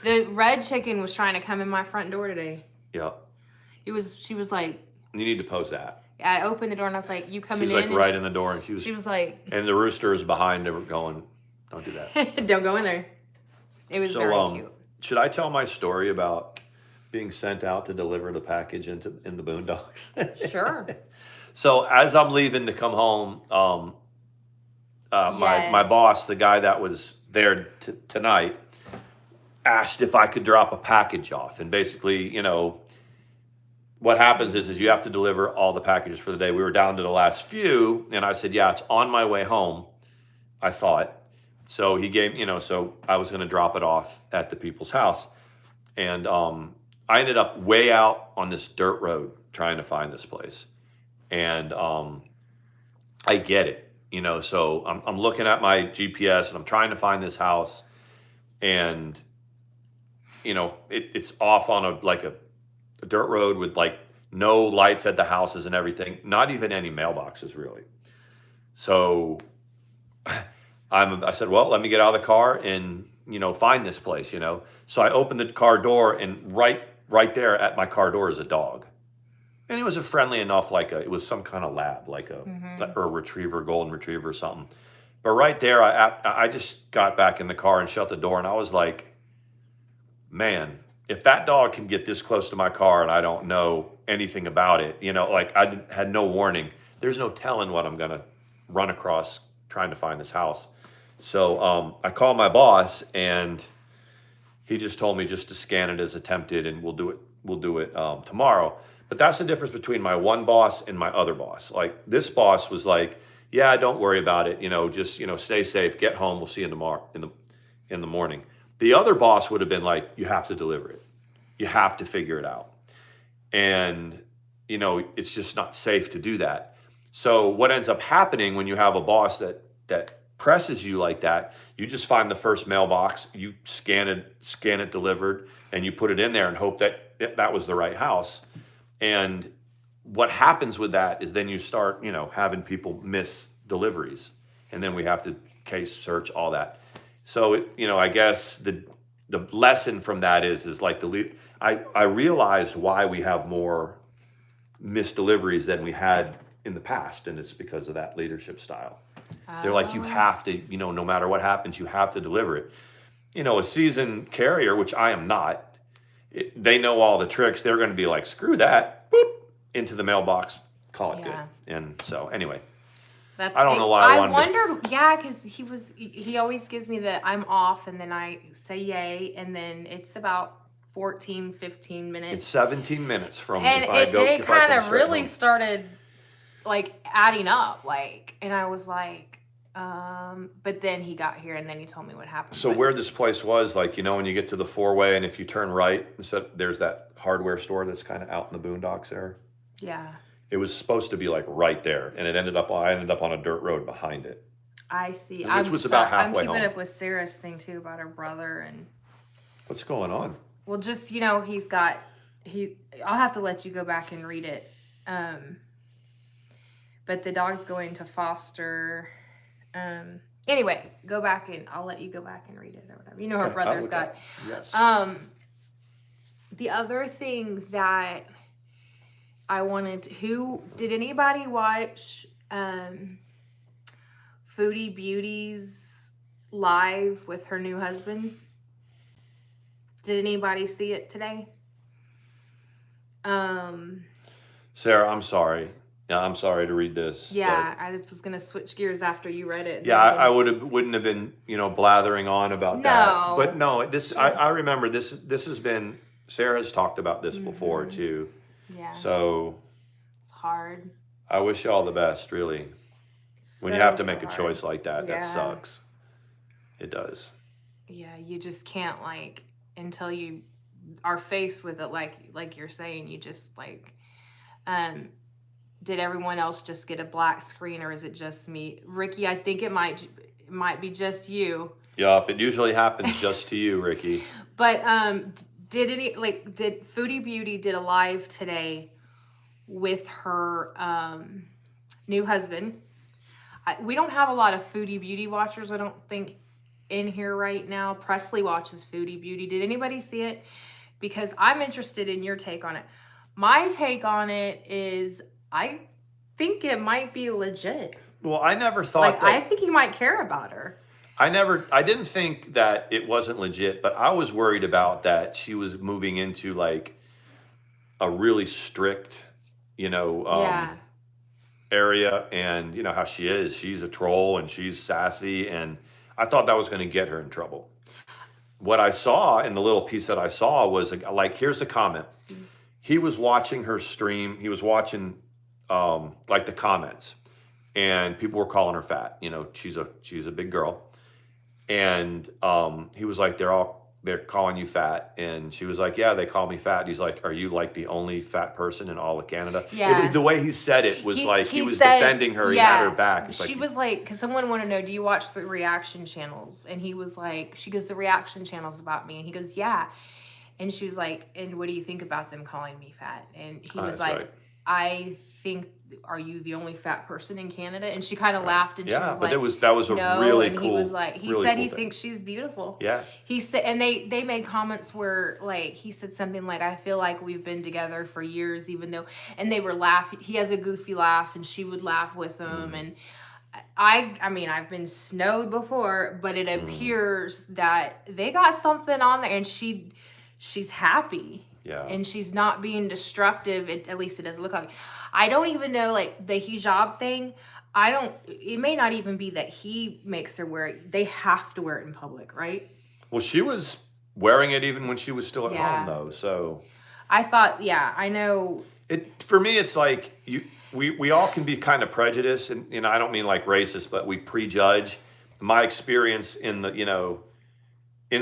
The red chicken was trying to come in my front door today. Yep. She was like. You need to post that. I opened the door and I was like, "You coming in?" She's like right in the door, and she was like. And the rooster is behind her, going, "Don't do that. Don't go in there." It was very cute. Should I tell my story about being sent out to deliver the package in the boondocks? Sure. So as I'm leaving to come home, my boss, the guy that was there tonight, asked if I could drop a package off. And basically, what happens is you have to deliver all the packages for the day. We were down to the last few, and I said, yeah, it's on my way home, I thought. So he gave, so I was going to drop it off at the people's house. And I ended up way out on this dirt road trying to find this place. And I get it, so I'm looking at my GPS and I'm trying to find this house, and it's off on a dirt road with like no lights at the houses and everything, not even any mailboxes really. So I said, well, let me get out of the car and find this place. So I opened the car door, and right there at my car door is a dog. And it was a friendly enough, it was some kind of lab, or a retriever, golden retriever or something. But right there, I just got back in the car and shut the door, and I was like, man, if that dog can get this close to my car and I don't know anything about it, I had no warning, there's no telling what I'm going to run across trying to find this house. So I called my boss, and he just told me just to scan it as attempted, and we'll do it tomorrow. But that's the difference between my one boss and my other boss. Like, this boss was like, yeah, don't worry about it. Just, stay safe, get home. We'll see you tomorrow in the morning. The other boss would have been like, you have to deliver it. You have to figure it out. And, it's just not safe to do that. So what ends up happening when you have a boss that presses you like that, you just find the first mailbox, you scan it delivered, and you put it in there and hope that was the right house. And what happens with that is then you start, having people miss deliveries, and then we have to case search all that. So I guess the the lesson from that is like I realized why we have more missed deliveries than we had in the past, and it's because of that leadership style. They're like, you have to, no matter what happens, you have to deliver it. A seasoned carrier, which I am not, they know all the tricks. They're going to be like, screw that, boop, into the mailbox, call it good. And so anyway, I don't know why I wondered, because he always gives me the I'm off, and then I say yay, and then it's about 14, 15 minutes. It's 17 minutes from and if I go. And it kind of really started like adding up, like, and I was like, but then he got here and then he told me what happened. So where this place was, like, when you get to the 4-way and if you turn right, there's that hardware store that's kind of out in the boondocks there. Yeah. It was supposed to be like right there, and I ended up on a dirt road behind it. I see. Which was about halfway home. I'm keeping up with Sarah's thing too about her brother and. What's going on? Well, just he's got I'll have to let you go back and read it. But the dog's going to foster. Anyway, go back and I'll let you go back and read it or whatever. Her brother's got. Yes. The other thing that I wanted did anybody watch Foodie Beauty's live with her new husband? Did anybody see it today? Sarah, I'm sorry. Yeah, I'm sorry to read this. Yeah, I was gonna switch gears after you read it. Yeah, I wouldn't have been, blathering on about that. But no, I remember this. This has been, Sarah has talked about this before too. Yeah. So it's hard. I wish you all the best, really. When you have to make a choice like that, that sucks. It does. Yeah, you just can't until you are faced with it, like you're saying, you just did everyone else just get a black screen, or is it just me? Ricky, I think it might be just you. Yup, it usually happens just to you, Ricky. But did Foodie Beauty did a live today with her new husband. We don't have a lot of Foodie Beauty watchers, I don't think, in here right now. Presley watches Foodie Beauty. Did anybody see it? Because I'm interested in your take on it. My take on it is I think it might be legit. Well, I never thought that. I think he might care about her. I didn't think that it wasn't legit, but I was worried about that she was moving into a really strict, area, and how she is. She's a troll and she's sassy, and I thought that was going to get her in trouble. What I saw in the little piece that I saw was here's the comment. He was watching her stream. He was watching the comments, and people were calling her fat. She's a big girl, and he was like, they're calling you fat, and she was like, yeah, they call me fat. He's like, are you the only fat person in all of Canada? Yeah. The way he said it was he was defending her. Yeah. He had her back. She was like, because someone wanted to know, do you watch the reaction channels? And he was like, she goes, the reaction channels about me. And he goes, yeah. And she was like, and what do you think about them calling me fat? And he was like, right. I think, are you the only fat person in Canada? And she kind of laughed, and she was like, that was a really and cool. He was like, he really said cool he thing. thinks she's beautiful. Yeah. He said, and they made comments where he said something like, I feel like we've been together for years, even though, and they were laughing. He has a goofy laugh, and she would laugh with him, and I mean, I've been snowed before, but it appears that they got something on there, and she's happy. Yeah. And she's not being destructive. At least it doesn't look like. I don't even know, the hijab thing. It may not even be that he makes her wear it. They have to wear it in public, right? Well, she was wearing it even when she was still at home, though. So I thought, I know. For me, it's we all can be kind of prejudiced, and I don't mean racist, but we prejudge. My experience in the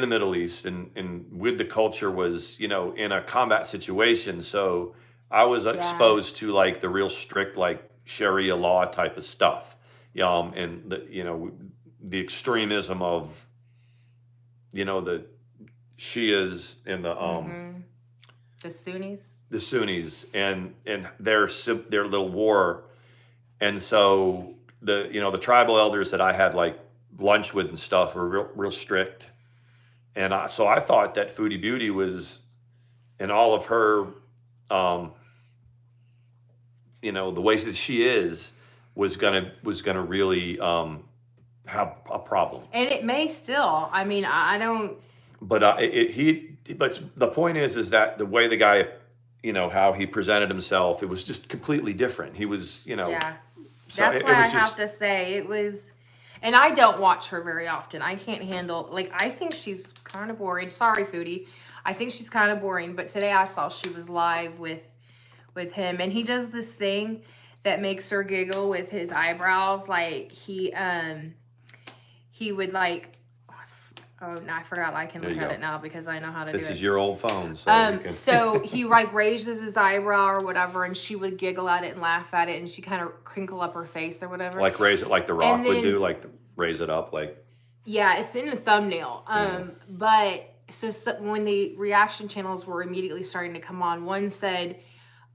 Middle East and with the culture was, in a combat situation. So I was exposed to the real strict, Sharia law type of stuff. And the extremism of, the Shias and the Sunnis. The Sunnis and their little war. And so the tribal elders that I had lunch with and stuff were real strict. And so I thought that Foodie Beauty was, in all of her, the ways that she is, was gonna really have a problem. And it may still. I mean, I don't. But but the point is that the way the guy, how he presented himself, it was just completely different. He was, Yeah. So That's why I have to say it was. And I don't watch her very often. I can't handle, I think she's kind of boring. Sorry, Foodie. I think she's kind of boring. But today I saw she was live with him. And he does this thing that makes her giggle with his eyebrows. Like, he would, oh, no, I forgot. I can look at it now because I know how to do it. This is your old phone. So, so he, raises his eyebrow or whatever, and she would giggle at it and laugh at it, and she kind of crinkle up her face or whatever. Like raise it like The Rock would do, raise it up, Yeah, it's in the thumbnail. But so when the reaction channels were immediately starting to come on, one said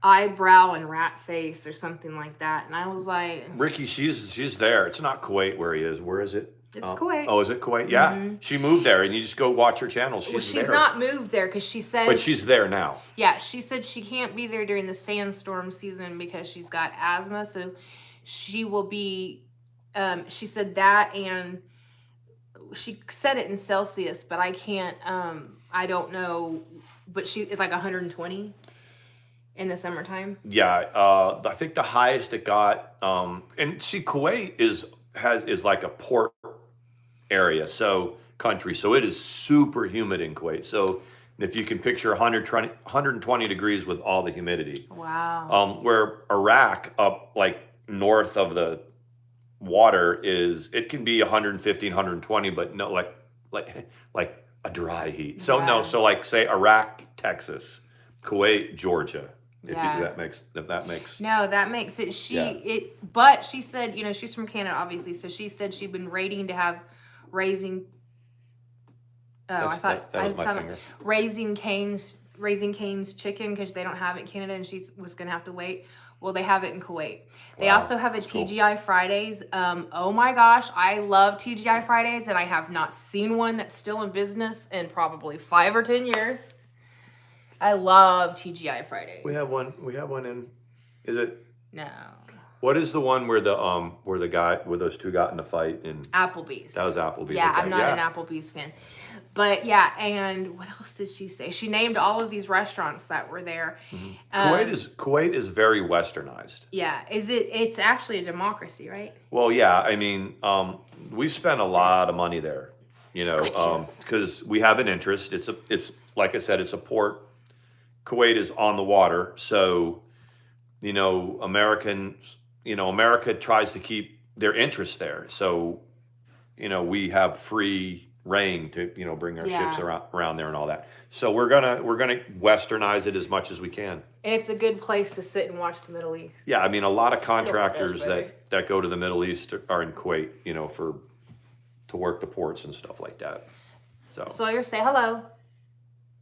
eyebrow and rat face or something like that, and I was like, Ricky, she's there. It's not Kuwait where he is. Where is it? It's Kuwait. Oh, is it Kuwait? Yeah, She moved there, and you just go watch her channel. She's there. Not moved there because she said. But she's there now. Yeah, she said she can't be there during the sandstorm season because she's got asthma. So she will be. She said that, and she said it in Celsius, but I can't. I don't know, but it's like 120 in the summertime. Yeah, I think the highest it got. And see, Kuwait is like a port area, country, so it is super humid in Kuwait. So if you can picture 120 degrees with all the humidity. Wow. Where Iraq, up north of the water, it can be 115, 120, but no, like a dry heat. So yeah. No, so say Iraq, Texas, Kuwait, Georgia. If that makes no, that makes it. But she said, she's from Canada, obviously. So she said she'd been rating to have Raising Cane's chicken because they don't have it in Canada, and she was gonna have to wait. Well, they have it in Kuwait. They also have a TGI Fridays. Oh my gosh, I love TGI Fridays, and I have not seen one that's still in business in probably 5 or 10 years. I love TGI Fridays. We have one in. Is it? No. What is the one where those two got in a fight in Applebee's? That was Applebee's. Yeah, okay. I'm not an Applebee's fan. But yeah, and what else did she say? She named all of these restaurants that were there. Mm-hmm. Kuwait is very westernized. Yeah, it's actually a democracy, right? Well, yeah, I mean, we spent a lot of money there, because we have an interest. It's like I said, it's a port. Kuwait is on the water, so America tries to keep their interest there. So, we have free reign to, bring our ships around there and all that. So we're gonna westernize it as much as we can. And it's a good place to sit and watch the Middle East. Yeah, I mean, a lot of contractors that go to the Middle East are in Kuwait, to work the ports and stuff like that. So Sawyer, say hello.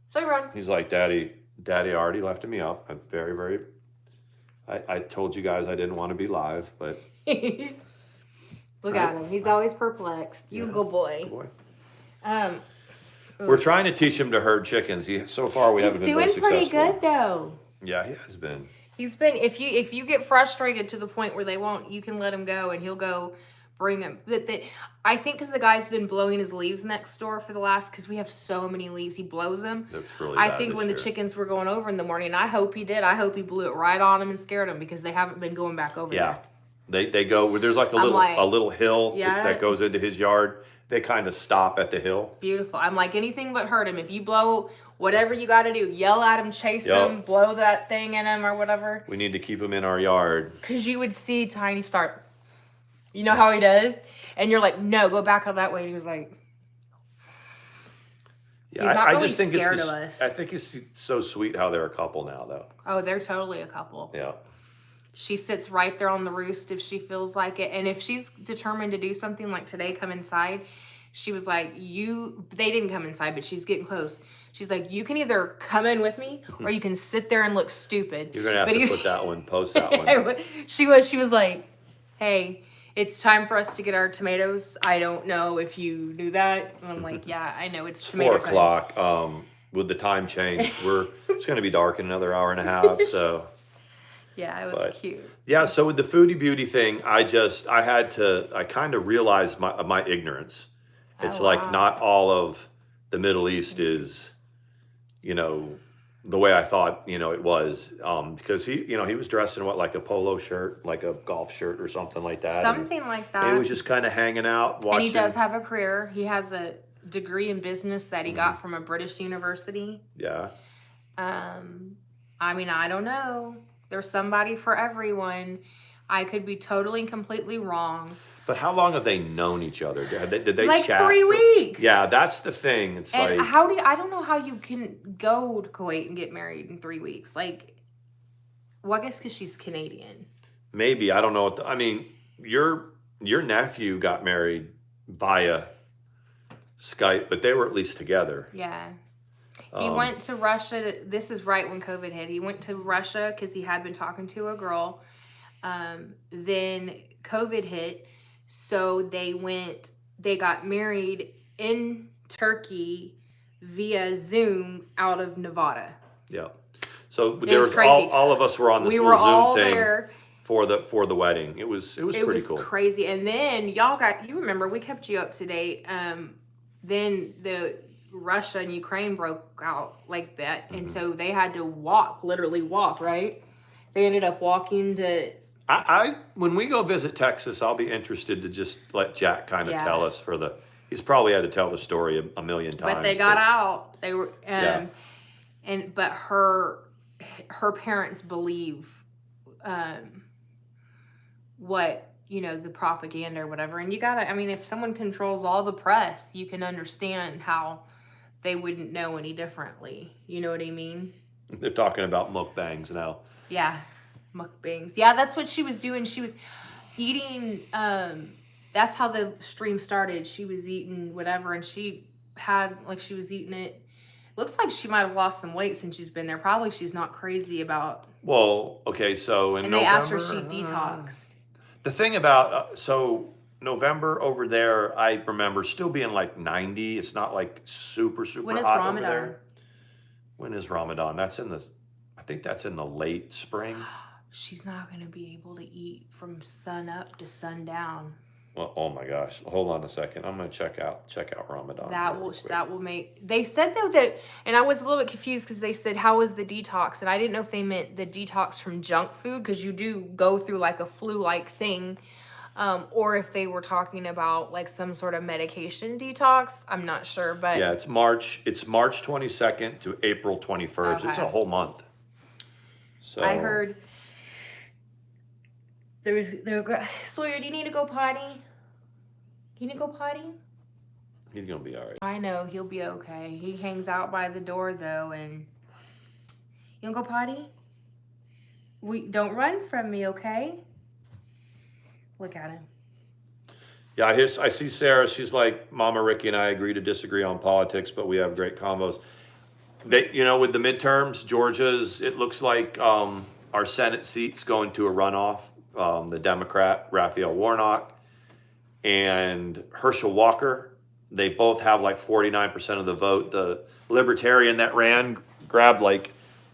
Sawyer, he's like, Daddy already left me up. I'm very, very. I told you guys I didn't want to be live, but look at him. He's always perplexed. You good boy. Good boy. We're trying to teach him to herd chickens. So far we haven't been very successful. He's doing pretty good though. Yeah, he has been. He's been. If you get frustrated to the point where they won't, you can let him go and he'll go bring them. But I think because the guy's been blowing his leaves next door for the last, because we have so many leaves, he blows them. That's really I bad think when year. the chickens were going over in the morning, I hope he did. I hope he blew it right on them and scared them because they haven't been going back over there. They go. There's like a little hill that goes into his yard. They kind of stop at the hill. Beautiful. I'm like, anything but hurt him. If you blow whatever you got to do, yell at him, chase him, blow that thing in him or whatever. We need to keep him in our yard. Because you would see Tiny start. You know how he does? And you're like, no, go back up that way. And he was like, yeah, he's not really just think scared of us. I think it's so sweet how they're a couple now, though. Oh, they're totally a couple. Yeah. She sits right there on the roost if she feels like it. And if she's determined to do something like today, come inside, she was like, they didn't come inside, but she's getting close. She's like, you can either come in with me or you can sit there and look stupid. You're going to have to post that one. She was like, hey, it's time for us to get our tomatoes. I don't know if you knew that. And I'm like, yeah, I know it's tomato 4 o'clock. With the time change, it's going to be dark in another hour and a half. So yeah, it was cute. Yeah, so with the Foodie Beauty thing, I kind of realized my ignorance. It's like not all of the Middle East is, you know, the way I thought, you know, it was. Because he was dressed in like a polo shirt, like a golf shirt or something like that. Something like that. He was just kind of hanging out, watching. And he does have a career. He has a degree in business that he got from a British university. Yeah. I mean, I don't know. There's somebody for everyone. I could be totally and completely wrong. But how long have they known each other? Did they like chat? 3 weeks. Yeah, that's the thing. It's and like, I don't know how you can go to Kuwait and get married in 3 weeks. Like, well, I guess because she's Canadian. Maybe, I don't know. I mean, your nephew got married via Skype, but they were at least together. Yeah. He went to Russia. This is right when COVID hit. He went to Russia because he had been talking to a girl. Then COVID hit. So they got married in Turkey via Zoom out of Nevada. Yeah. So there was crazy. All of us were on this we little were Zoom all thing there for the wedding. It was pretty cool. It was crazy. And then you remember we kept you up to date. Then the Russia and Ukraine broke out like that. And so they had to literally walk, right? They ended up walking to... when we go visit Texas, I'll be interested to just let Jack kind of tell us he's probably had to tell the story a million times. But they got out. They were, but her parents believe, what, the propaganda or whatever. And if someone controls all the press, you can understand how they wouldn't know any differently. You know what I mean? They're talking about mukbangs now. Yeah. Mukbangs. Yeah, that's what she was doing. She was eating, that's how the stream started. She was eating whatever, and she was eating it. Looks like she might have lost some weight since she's been there. Probably she's not crazy about... Well, okay, so in November... And they asked her if she detoxed. The thing about... November over there, I remember still being like 90. It's not like super, super when is hot Ramadan? over there. When is Ramadan? I think that's in the late spring. She's not going to be able to eat from sun up to sundown. Well, oh my gosh. Hold on a second. I'm going to check out Ramadan. That will make... They said though that... And I was a little bit confused because they said, how was the detox? And I didn't know if they meant the detox from junk food, because you do go through like a flu-like thing. Or if they were talking about like some sort of medication detox. I'm not sure, but... Yeah, it's March 22nd to April 21st. Okay. It's a whole month. So I heard... Sawyer, do you need to go potty? You need to go potty? He's going to be all right. I know, he'll be okay. He hangs out by the door, though, and... You want to go potty? Don't run from me, okay? Look at him. Yeah, I see Sarah. She's like, Mama, Ricky, and I agree to disagree on politics, but we have great combos. With the midterms, Georgia's, it looks like our Senate seats going to a runoff. The Democrat, Raphael Warnock, and Herschel Walker. They both have like 49% of the vote. The Libertarian that ran grabbed like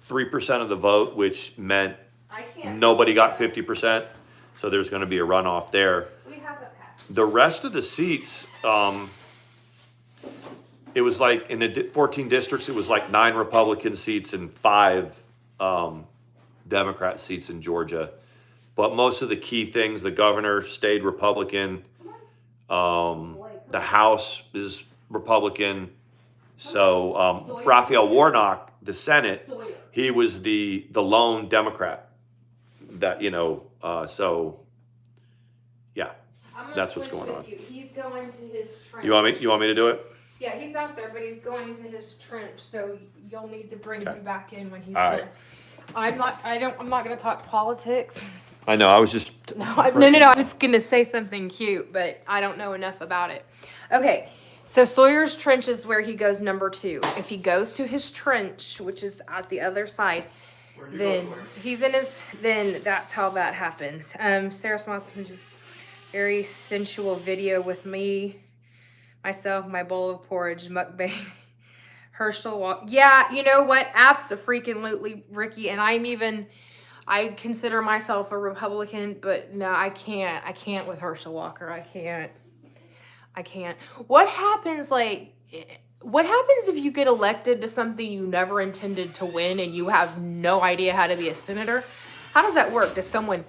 3% of the vote, which meant nobody got 50%. So there's going to be a runoff there. The rest of the seats, it was like in the 14 districts, it was like 9 Republican seats and 5 Democrat seats in Georgia. But most of the key things, the governor stayed Republican. The House is Republican. So Raphael Warnock, the Senate, he was the lone Democrat. That so yeah, that's what's going on. He's going to his trench. You want me to do it? Yeah, he's out there, but he's going to his trench. So you'll need to bring him back in when he's all done. Right. I'm not going to talk politics. I know. I was just... No. I was going to say something cute, but I don't know enough about it. Okay. So Sawyer's trench is where he goes number 2. If he goes to his trench, which is at the other side, then he's in his... Then that's how that happens. Sarah Smoss... Very sensual video with me, myself, my bowl of porridge, mukbang. Herschel walk. Yeah, you know what? Abso-freaking-lutely, Ricky. And I consider myself a Republican, but no, I can't. I can't with Herschel Walker. I can't. What happens if you get elected to something you never intended to win and you have no idea how to be a senator? How does that work? Does someone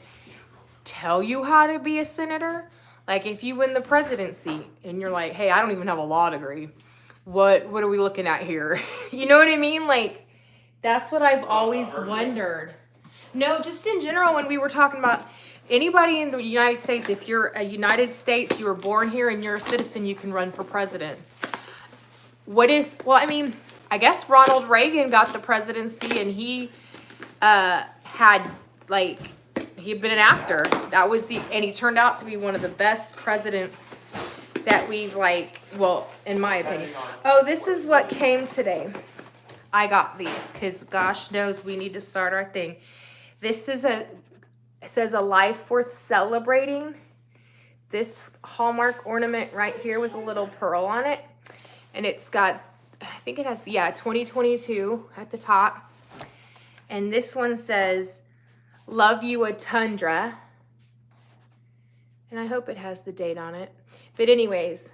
tell you how to be a senator? Like if you win the presidency and you're like, hey, I don't even have a law degree. What are we looking at here? You know what I mean? Like, that's what I've always wondered. No, just in general, when we were talking about anybody in the United States, if you're a United States, you were born here and you're a citizen, you can run for president. What if, well, I mean, I guess Ronald Reagan got the presidency and he had, like, he'd been an actor. And he turned out to be one of the best presidents that we've, like, well, in my opinion. Oh, this is what came today. I got these because gosh knows we need to start our thing. This is it says a life worth celebrating. This Hallmark ornament right here with a little pearl on it. And it's got, I think it has, 2022 at the top. And this one says, love you a tundra. And I hope it has the date on it. But anyways,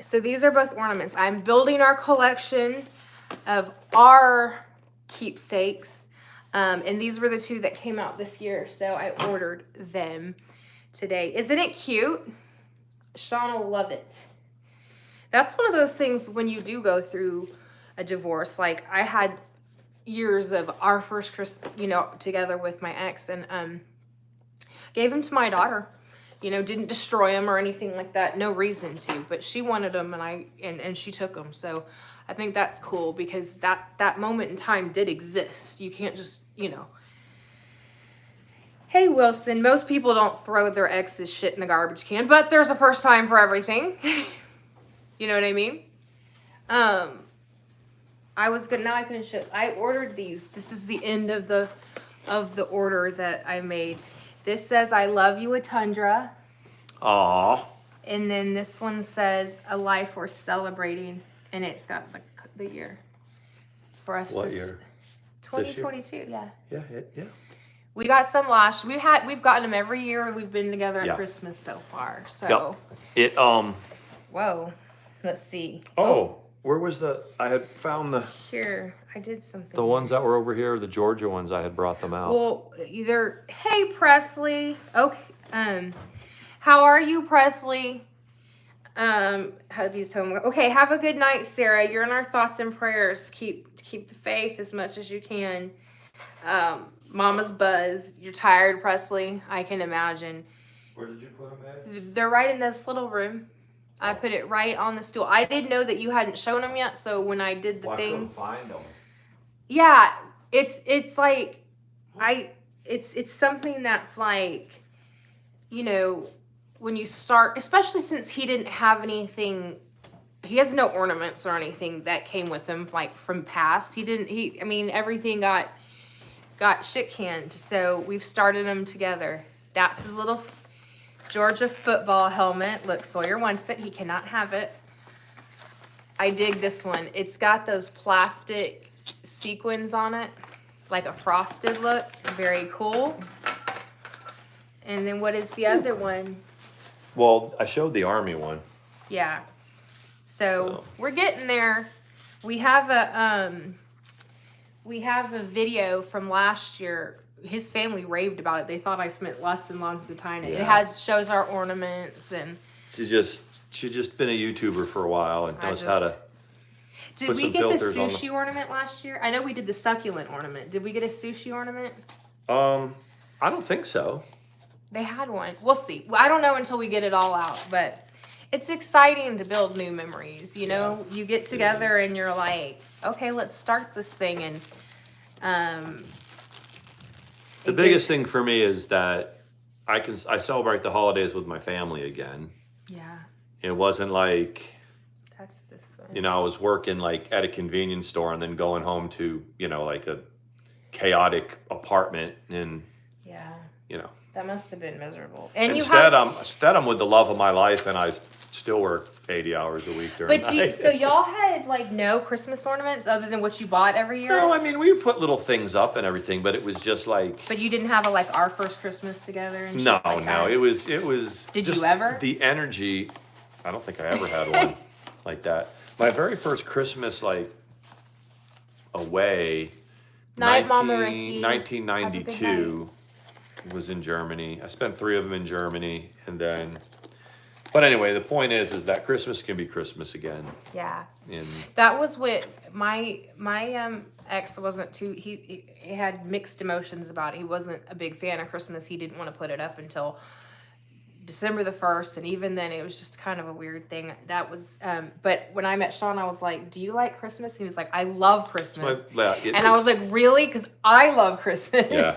so these are both ornaments. I'm building our collection of our keepsakes. And these were the two that came out this year. So I ordered them today. Isn't it cute? Sean will love it. That's one of those things when you do go through a divorce. Like I had years of our first Christmas, together with my ex, and gave them to my daughter. Didn't destroy them or anything like that. No reason to, but she wanted them and she took them. So I think that's cool because that moment in time did exist. You can't just, Hey, Wilson, most people don't throw their ex's shit in the garbage can, but there's a first time for everything. You know what I mean? I was good. Now I can show. I ordered these. This is the end of the order that I made. This says, I love you a tundra. Aww. And then this one says, a life worth celebrating. And it's got the year for us. What year? 2022, yeah. Yeah. We got some last. We've gotten them every year. We've been together at Christmas so far. So. Yep. Whoa. Let's see. Oh, where was I had found Here, I did something. The ones that were over here, the Georgia ones, I had brought them out. Well, hey, Presley. Okay. How are you, Presley? Hubby's home. Okay, have a good night, Sarah. You're in our thoughts and prayers. Keep the faith as much as you can. Mama's buzzed. You're tired, Presley. I can imagine. Where did you put them at? They're right in this little room. I put it right on the stool. I didn't know that you hadn't shown them yet, so when I did the thing, I couldn't find them. Yeah, it's like it's something that's like, when you start, especially since he didn't have anything, he has no ornaments or anything that came with him like from past. Everything got shit canned. So we've started them together. That's his little Georgia football helmet. Look, Sawyer wants it. He cannot have it. I dig this one. It's got those plastic sequins on it, like a frosted look. Very cool. And then what is the other one? Well, I showed the Army one. Yeah. So we're getting there. We have a video from last year. His family raved about it. They thought I spent lots and lots of time. Yeah. It shows our ornaments and. She's just been a YouTuber for a while and knows how to. Did we get the sushi ornament last year? I know we did the succulent ornament. Did we get a sushi ornament? I don't think so. They had one. We'll see. I don't know until we get it all out, but it's exciting to build new memories. You get together and you're like, okay, let's start this thing. And the biggest thing for me is that I celebrate the holidays with my family again. Yeah. It wasn't like. That's this one. I was working like at a convenience store and then going home to, like a chaotic apartment and. Yeah. That must have been miserable. And instead, I'm with the love of my life, and I still work 80 hours a week during the night. So y'all had like no Christmas ornaments other than what you bought every year? No, I mean, we put little things up and everything, but it was just like. But you didn't have like our first Christmas together and no, shit like no, that? it was. Did just you ever? The energy. I don't think I ever had one like that. My very first Christmas, like away. Night, Mama Ricky. 1992 was in Germany. I spent 3 of them in Germany, and then. But anyway, the point is that Christmas can be Christmas again. Yeah. And that was what my ex wasn't too. He had mixed emotions about it. He wasn't a big fan of Christmas. He didn't want to put it up until December the 1st, and even then, it was just kind of a weird thing. That was. But when I met Sean, I was like, "Do you like Christmas?" And he was like, "I love Christmas." I was like, "Really?" Because I love Christmas. Yeah.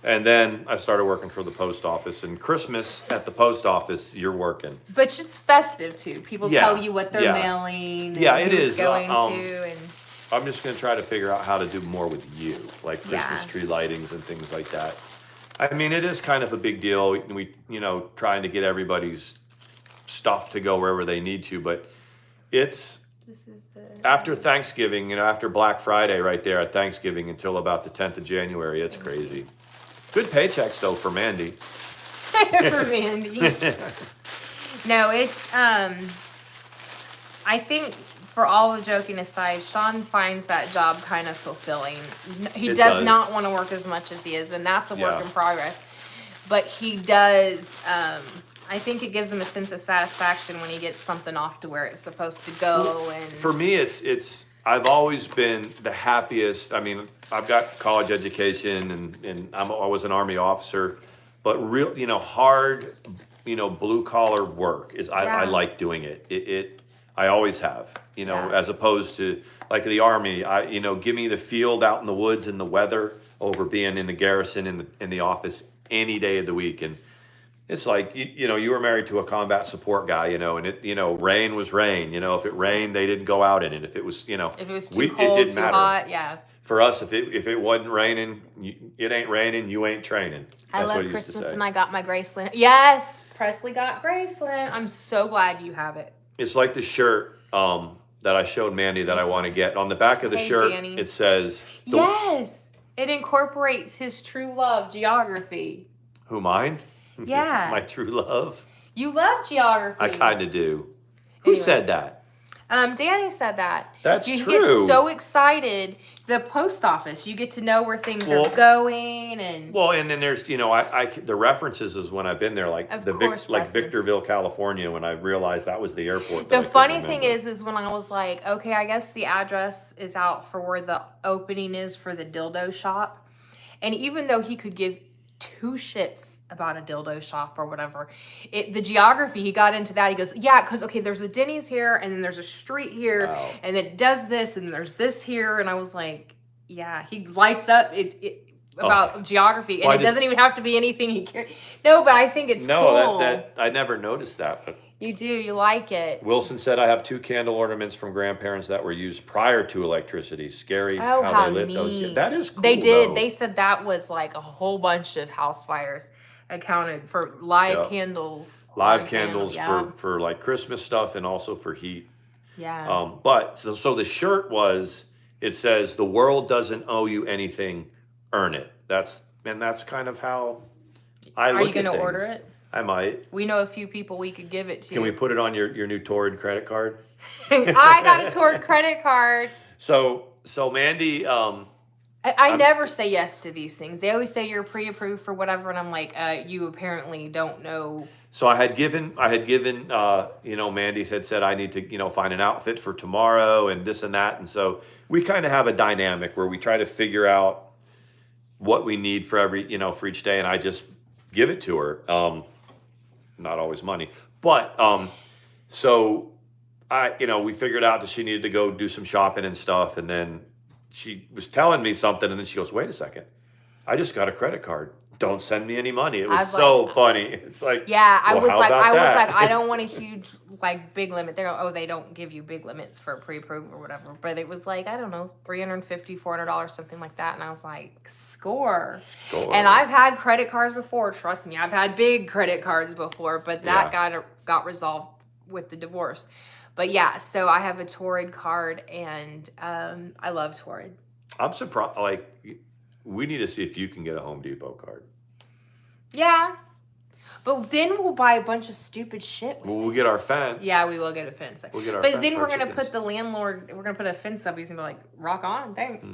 And then I started working for the post office, and Christmas at the post office, you're working. But it's festive too. People tell you what they're mailing. Yeah, it is. Going to, and I'm just going to try to figure out how to do more with you, like Christmas tree lightings and things like that. I mean, it is kind of a big deal. We trying to get everybody's stuff to go wherever they need to, but it's after Thanksgiving, after Black Friday right there at Thanksgiving until about the 10th of January, it's crazy. Good paychecks though for Mandi. For Mandi. No, it's I think for all the joking aside, Sean finds that job kind of fulfilling. He does not want to work as much as he is, and that's a work in progress. But he does I think it gives him a sense of satisfaction when he gets something off to where it's supposed to go. And for me, it's I've always been the happiest. I mean, I've got college education, and I was an Army officer, but real, hard, blue collar work is I like doing it. I always have, as opposed to like the Army. Give me the field out in the woods and the weather over being in the garrison in the office any day of the week. And it's like, you were married to a combat support guy, and it, rain was rain. If it rained, they didn't go out in it. If it was, if it was too cold, it didn't too matter. Hot, yeah. For us, if it wasn't raining, it ain't raining, you ain't training. That's I love Christmas, and I got my Graceland. Yes, Presley got Graceland. I'm so glad you have it. It's like the shirt that I showed Mandi that I want to get. On the back of the shirt, Danny. It says... Yes, it incorporates his true love, geography. Who, mine? Yeah. My true love? You love geography. I kind of do. Who said that? Danny said that. That's you true. You get so excited. The post office, you get to know where things are going, and and then there's the references is when I've been there, like Victorville, California, when I realized that was the airport. The funny thing is when I was like, okay, I guess the address is out for where the opening is for the dildo shop, and even though he could give 2 shits about a dildo shop or whatever, the geography, he got into that. He goes, yeah, because there's a Denny's here, and then there's a street here, and it does this, and there's this here, and I was like, yeah, he lights up about geography, and it doesn't even have to be anything he cares. No, but I think it's cool. that I never noticed that. But you do, you like it. Wilson said, I have 2 candle ornaments from grandparents that were used prior to electricity. Scary how they lit neat. Those. That is cool. They did. Though. They said that was like a whole bunch of house fires accounted for live candles. Live candles for like Christmas stuff and also for heat. Yeah. But so the shirt it says the world doesn't owe you anything, earn it. That's kind of how I look at things. Are you going to order it? I might. We know a few people we could give it to. Can we put it on your new Torrid credit card? I got a Torrid credit card. So Mandi, I never say yes to these things. They always say you're pre-approved for whatever, and I'm like, you apparently don't know. So I had given, Mandi had said I need to, find an outfit for tomorrow and this and that, and so we kind of have a dynamic where we try to figure out what we need for for each day, and I just give it to her. Not always money, but so we figured out that she needed to go do some shopping and stuff, and then she was telling me something, and then she goes, wait a second, I just got a credit card. don't send me any money. It was so funny. It's like, yeah, well, I was like, that? I don't want a huge, like, big limit. They're they don't give you big limits for pre-approved or whatever. But it was like, I don't know, $350, $400, something like that. And I was like, score. And I've had credit cards before. Trust me, I've had big credit cards before, but that got resolved with the divorce. But yeah, so I have a Torrid card, and I love Torrid. I'm surprised. Like, we need to see if you can get a Home Depot card. Yeah. But then we'll buy a bunch of stupid shit with we'll get our fence. Yeah, we will get a fence. We'll get our but fence then we're going to put the landlord, we're going to put a fence up. He's going to be like, rock on, thanks.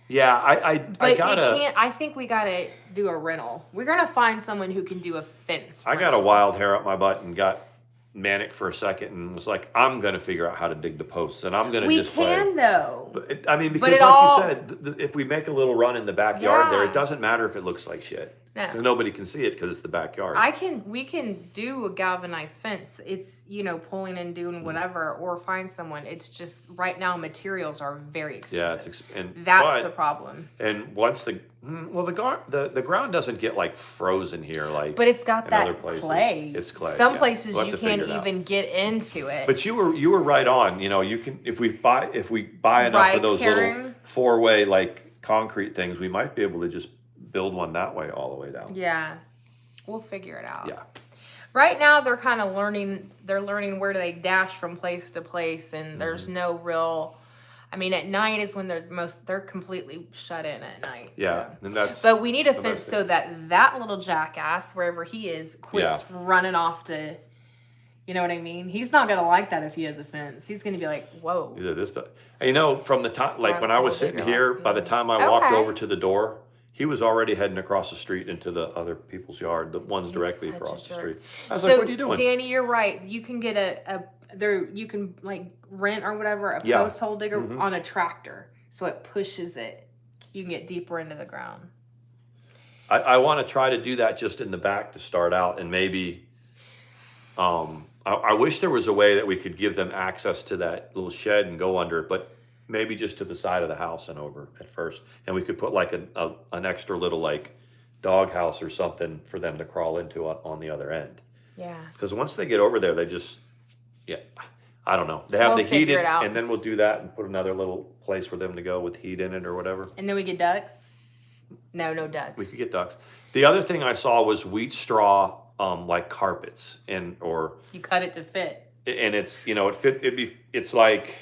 Yeah, I gotta. I think we got to do a rental. We're going to find someone who can do a fence. I got a wild hair up my butt and got manic for a second and was like, I'm going to figure out how to dig the posts, and I'm going to just play. We can, though. But because like you said, if we make a little run in the backyard there, it doesn't matter if it looks like shit. No. Because nobody can see it because it's the backyard. We can do a galvanized fence. It's, pulling and doing whatever, or find someone. It's just right now materials are very expensive. Yeah, that's the problem. And once the ground doesn't get like frozen here like. But it's got that other places. Clay. It's clay. Some places you can't even get into it. But you were right on. You can if we buy enough of those little 4-way like concrete things, we might be able to just build one that way all the way down. Yeah. We'll figure it out. Yeah. Right now they're kind of learning where do they dash from place to place, and there's no real, at night is when they're completely shut in at night. Yeah. So. And that's But we need a fence so that little jackass, wherever he is, quits running off to, you know what I mean? He's not going to like that if he has a fence. He's going to be like, whoa. Either this stuff. From the time, like when I was sitting here, by the time I walked over to the door, he was already heading across the street into the other people's yard, the ones directly across the street. I was like, what are you doing? Danny, you're right. You can get you can like rent or whatever, a post hole digger on a tractor. So it pushes it. You can get deeper into the ground. I want to try to do that just in the back to start out, and maybe I wish there was a way that we could give them access to that little shed and go under it, but maybe just to the side of the house and over at first. And we could put like an extra little like dog house or something for them to crawl into on the other end. Yeah. Because once they get over there, they just, I don't know. They have the heat in, and then we'll do that and put another little place for them to go with heat in it or whatever. And then we get ducks? No ducks. We could get ducks. The other thing I saw was wheat straw, like carpets, or you cut it to fit. And it's, it's like,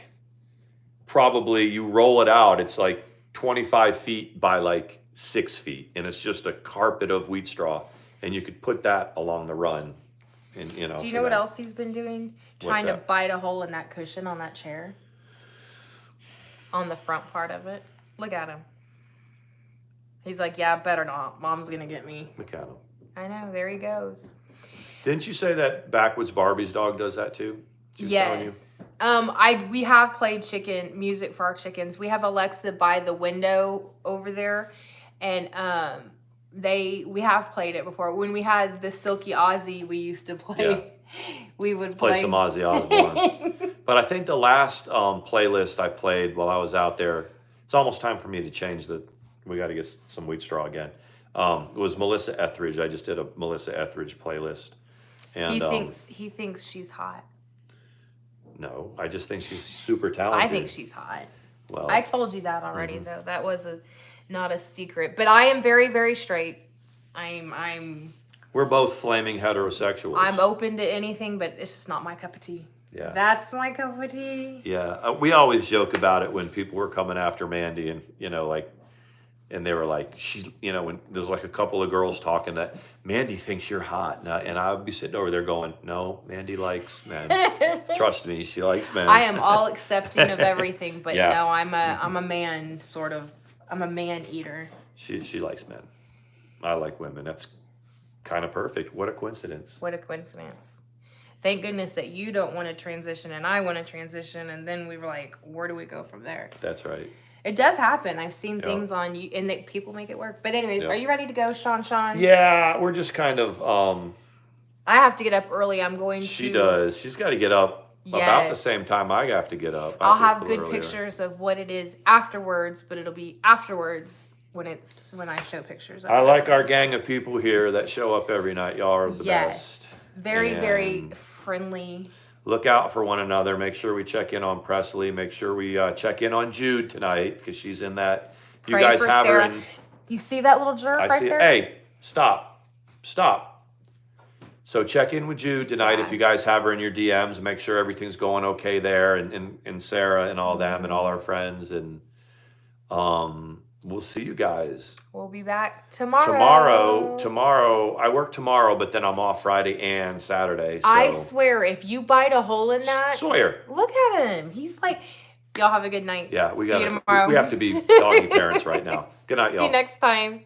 probably you roll it out, it's like 25 feet by like 6 feet, and it's just a carpet of wheat straw, and you could put that along the run. And do you know what else he's been doing? Trying to bite a hole in that cushion on that chair, on the front part of it. Look at him. He's like, yeah, better not, Mom's gonna get me. Look at him. I know, there he goes. Didn't you say that Backwoods Barbie's dog does that too? Yes. We have played chicken music for our chickens. We have Alexa by the window over there, and we have played it before. When we had the Silky Aussie, we used to play. Yeah. We would play some Ozzy Osbourne. But I think the last playlist I played while I was out there, it's almost time for me to change we got to get some wheat straw again. It was Melissa Etheridge. I just did a Melissa Etheridge playlist. And he thinks she's hot. No, I just think she's super talented. I think she's hot. Well, I told you that already, though. That was not a secret. But I am very, very straight. We're both flaming heterosexuals. I'm open to anything, but it's just not my cup of tea. Yeah. That's my cup of tea. Yeah. We always joke about it when people were coming after Mandi, and and they were like, when there's like a couple of girls talking that Mandi thinks you're hot. And I would be sitting over there going, no, Mandi likes men. Trust me, she likes men. I am all accepting of everything, but no, I'm a man, sort of. I'm a man eater. She likes men. I like women. That's kind of perfect. What a coincidence. What a coincidence. Thank goodness that you don't want to transition and I want to transition. And then we were like, where do we go from there? That's right. It does happen. I've seen things on you, and that people make it work. But anyways, are you ready to go, Sean? Yeah, we're just kind of... I have to get up early. I'm going to... She does. She's got to get up about the same time I have to get up. I'll have good pictures of what it is afterwards, but it'll be afterwards when I show pictures of I her. like our gang of people here that show up every night. Y'all are the best. Very friendly. Look out for one another. Make sure we check in on Presley. Make sure we check in on Jude tonight because she's in that. You Pray guys for have Sarah. her in. You see that little jerk right there? Hey, stop. So check in with Jude tonight if you guys have her in your DMs. Make sure everything's going okay there, and Sarah and all them and all our friends, and we'll see you guys. We'll be back tomorrow. Tomorrow, I work tomorrow, but then I'm off Friday and Saturday. So. I swear, if you bite a hole in that, Sawyer, look at him. He's like, y'all have a good night. Yeah, See you tomorrow. We have to be doggy parents right now. Good night, y'all. See you next time.